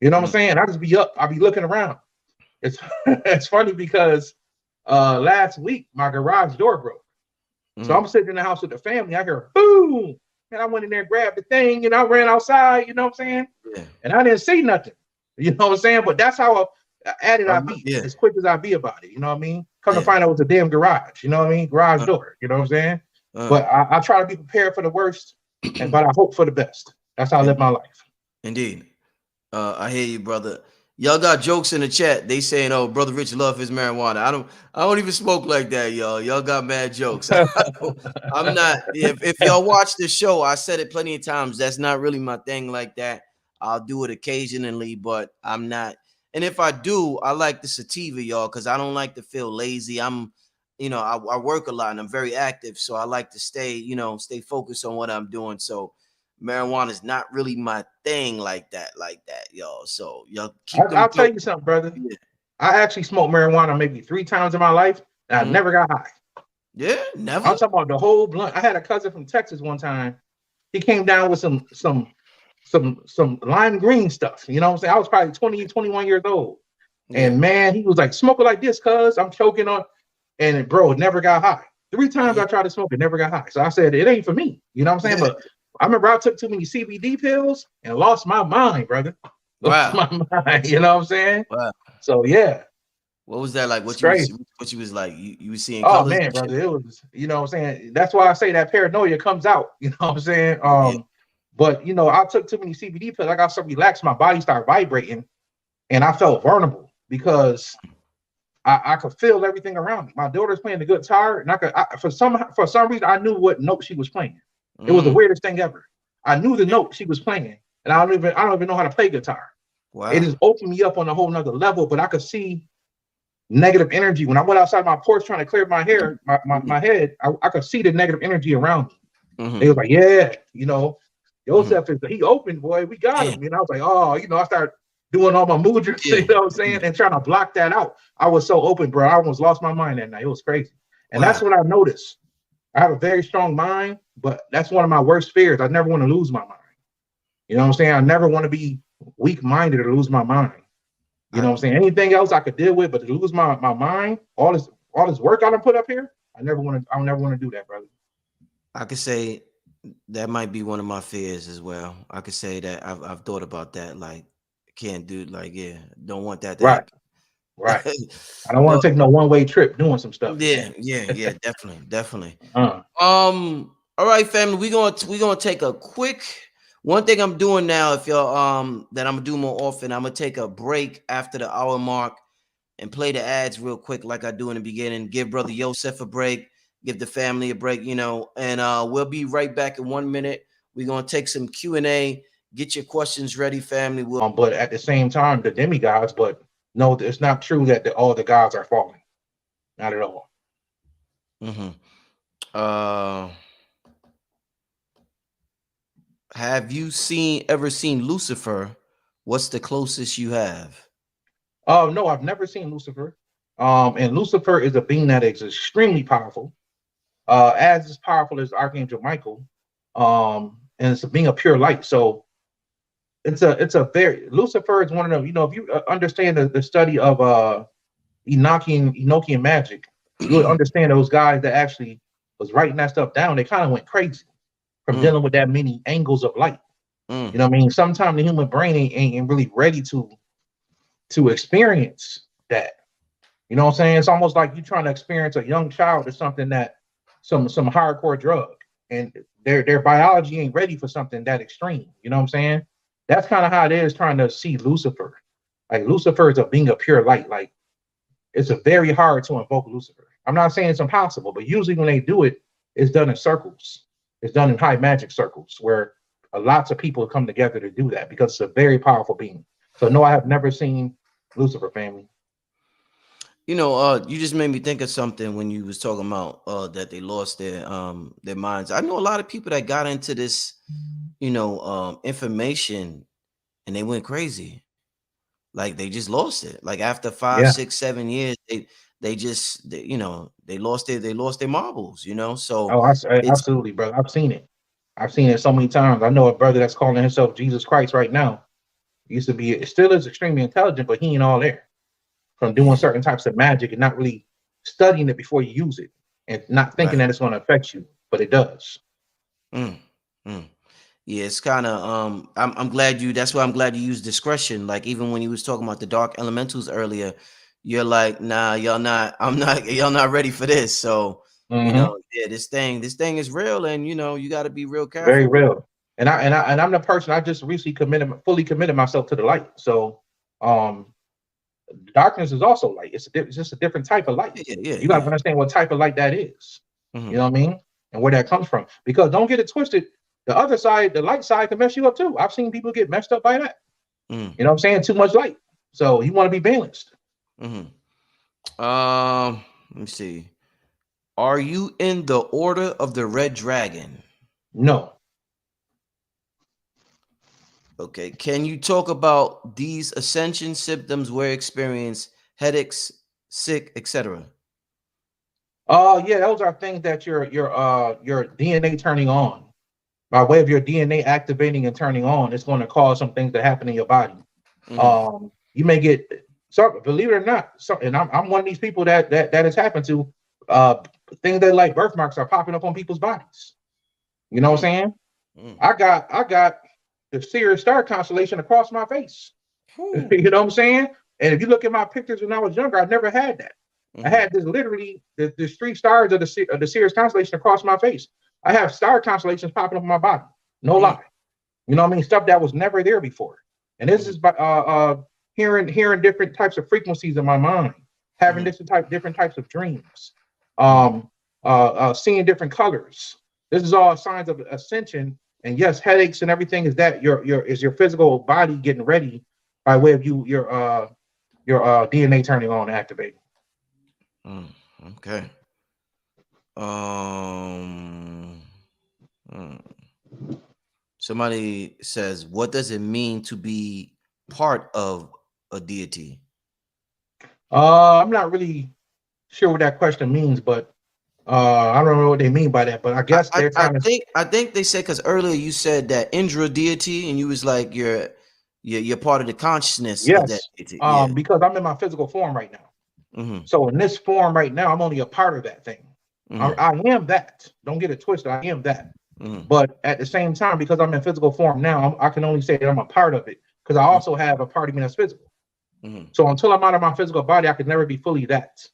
Speaker 1: You know what I'm saying? I just be up. I be looking around. It's it's funny because last week my garage door broke. So I'm sitting in the house with the family. I hear boom, and I went in there, grabbed the thing, and I ran outside. You know what I'm saying? Yeah. And I didn't see nothing. You know what I'm saying? But that's how added I be, as quick as I be about it. You know what I mean? Come to find out it was a damn garage. You know what I mean? Garage door. You know what I'm saying? But I try to be prepared for the worst, but I hope for the best. That's how I live my life.
Speaker 2: Indeed. I hear you, brother. Y'all got jokes in the chat. They saying, "Oh, brother Rich love his marijuana." I don't even smoke like that, y'all. Y'all got mad jokes. I'm not. If y'all watch the show, I said it plenty of times. That's not really my thing like that. I'll do it occasionally, but I'm not. And if I do, I like the sativa, y'all, because I don't like to feel lazy. I work a lot and I'm very active, so I like to stay focused on what I'm doing. So marijuana is not really my thing like that, y'all. So y'all
Speaker 1: I'll tell you something, brother. Yeah. I actually smoked marijuana maybe 3 times in my life, and I never got high.
Speaker 2: Yeah, never.
Speaker 1: I'm talking about the whole blunt. I had a cousin from Texas one time. He came down with some lime green stuff. You know what I'm saying? I was probably 20, 21 years old. Yeah. And man, he was like, smoke it like this, cuz I'm choking on. And bro, it never got high. 3 times I tried to smoke it, never got high. So I said, it ain't for me. You know what I'm saying? But I remember I took too many CBD pills and lost my mind, brother. Lost my mind. You know what I'm saying? Wow. So yeah.
Speaker 2: What was that like? What you was like? You was seeing
Speaker 1: colors? Oh man, brother. It was, you know what I'm saying? That's why I say that paranoia comes out. You know what I'm saying? But you know, I took too many CBD pills. I got so relaxed, my body started vibrating, and I felt vulnerable because I could feel everything around me. My daughter's playing the guitar, and for some reason I knew what note she was playing. It was the weirdest thing ever. I knew the note she was playing, and I don't even know how to play guitar. Wow. It just opened me up on a whole nother level. But I could see negative energy when I went outside my porch trying to clear my hair, my head. I could see the negative energy around me. They was like, yeah, you know, Yosef he opened, boy, we got him. And I was like, oh, you know, I started doing all my mood drinks, you know what I'm saying, and trying to block that out. I was so open, bro. I almost lost my mind that night. It was crazy. And that's what I noticed. I have a very strong mind, but that's one of my worst fears. I never want to lose my mind. You know what I'm saying? I never want to be weak-minded or lose my mind. You know what I'm saying? Anything else I could deal with, but to lose my mind, all this work I done put up here, I'll never want to do that, brother.
Speaker 2: I could say that might be one of my fears as well. I could say that I've thought about that. Like, can't do don't want that to happen.
Speaker 1: Right. I don't want to take no one-way trip doing some stuff.
Speaker 2: Yeah, definitely. All right, family. We're gonna take a quick one thing I'm doing now, if y'all that I'm gonna do more often, I'm gonna take a break after the hour mark and play the ads real quick, like I do in the beginning. Give brother Yosef a break, give the family a break, you know, and we'll be right back in 1 minute. We're gonna take some Q&A. Get your questions ready, family.
Speaker 1: But at the same time, the demigods, but no, it's not true that all the gods are falling. Not at all.
Speaker 2: Have you ever seen Lucifer? What's the closest you have?
Speaker 1: Oh, no, I've never seen Lucifer. And Lucifer is a being that is extremely powerful, as powerful as Archangel Michael. And it's a being of pure light. So Lucifer is one of them, you know, if you understand the study of Enochian magic, you would understand those guys that actually was writing that stuff down. They kind of went crazy from dealing with that many angles of light. You know what I mean? Sometimes the human brain ain't really ready to experience that. You know what I'm saying? It's almost like you trying to experience a young child or something, that some hardcore drug, and their biology ain't ready for something that extreme. You know what I'm saying? That's kind of how it is trying to see Lucifer. Like, Lucifer is a being of pure light. Like, it's very hard to invoke Lucifer. I'm not saying it's impossible, but usually when they do it, it's done in circles. It's done in high magic circles where lots of people come together to do that, because it's a very powerful being. So no, I have never seen Lucifer, family.
Speaker 2: You know, you just made me think of something when you was talking about that they lost their minds. I know a lot of people that got into this, you know, information, and they went crazy. Like, they just lost it. Like, after 5, 6, 7 years, they just you know, they lost their marbles, you know. So
Speaker 1: Oh,
Speaker 2: it's
Speaker 1: absolutely, brother. I've seen it. I've seen it so many times. I know a brother that's calling himself Jesus Christ right now. Used to be, still is extremely intelligent, but he ain't all there from doing certain types of magic and not really studying it before you use it and not thinking
Speaker 2: right.
Speaker 1: that it's going to affect you, but it does.
Speaker 2: Mm, mm. Yeah, it's kind of I'm glad you that's why I'm glad you used discretion. Like even when you was talking about the dark elementals earlier, you're like, nah, y'all not, y'all not ready for this. So, you
Speaker 1: Hmm.
Speaker 2: know, yeah, this thing is real, and you know, you got to be real
Speaker 1: Very
Speaker 2: careful with
Speaker 1: real. And I'm the person, I just recently fully committed myself to the light. So, um, darkness is also light. It's just a different type of light.
Speaker 2: it. Yeah,
Speaker 1: You got to
Speaker 2: yeah,
Speaker 1: understand what type of light that is.
Speaker 2: yeah.
Speaker 1: You know what I mean? And where that comes from. Because don't get it twisted. The other side, the light side, can mess you up too. I've seen people get messed up by that.
Speaker 2: Mm,
Speaker 1: You know what I'm saying? Too much light. So you want to be balanced.
Speaker 2: mm. Let me see. Are you in the Order of the Red Dragon?
Speaker 1: No.
Speaker 2: Okay. Can you talk about these ascension symptoms where experience headaches, sick, etc.?
Speaker 1: Yeah, those are things that your DNA turning on. By way of your DNA activating and turning on, it's going to cause some things to happen in your body.
Speaker 2: Mm-hmm.
Speaker 1: You may get some, believe it or not, and I'm one of these people that has happened to. Things that like birthmarks are popping up on people's bodies. You know what I'm saying?
Speaker 2: Mm-hmm.
Speaker 1: I got the Sirius star constellation across my face.
Speaker 2: Mm-hmm.
Speaker 1: You know what I'm saying? And if you look at my pictures when I was younger, I never had that. I had this literally the three stars of the Sirius constellation across my face. I have star constellations popping up on my body. No
Speaker 2: Mm-hmm.
Speaker 1: lie. You know what I mean? Stuff that was never there before. And this is by hearing different types of frequencies in my mind, having different types of dreams, seeing different colors. This is all signs of ascension. And yes, headaches and everything is that your physical body getting ready by way of your DNA turning on and activating.
Speaker 2: Okay. Um. mm. Somebody says, "What does it mean to be part of a deity?"
Speaker 1: I'm not really sure what that question means, but I don't know what they mean by that. But I guess they're trying to.
Speaker 2: I think they said because earlier you said that Indra deity, and you was like you're part of the consciousness of that
Speaker 1: Yes,
Speaker 2: deity. Yeah.
Speaker 1: because I'm in my physical form right now.
Speaker 2: Mm-hmm.
Speaker 1: So in this form right now, I'm only a part of that thing.
Speaker 2: Mm-hmm.
Speaker 1: I am that. Don't get it twisted. I am that.
Speaker 2: Mm-hmm.
Speaker 1: But at the same time, because I'm in physical form now, I can only say that I'm a part of it because I also have a part of me that's physical.
Speaker 2: Mm-hmm.
Speaker 1: So until I'm out of my physical body, I could never be fully that.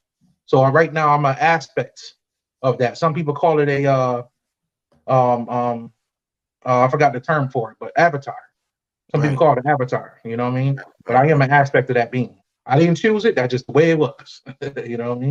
Speaker 1: So right now, I'm an aspect of that. Some people call it a I forgot the term for it, but avatar. Some people
Speaker 2: Right.
Speaker 1: call it an avatar. You know what I mean? But
Speaker 2: Right.
Speaker 1: I am
Speaker 2: Right.
Speaker 1: an aspect of that being. I didn't choose it. That's just the way it was. You know what I mean?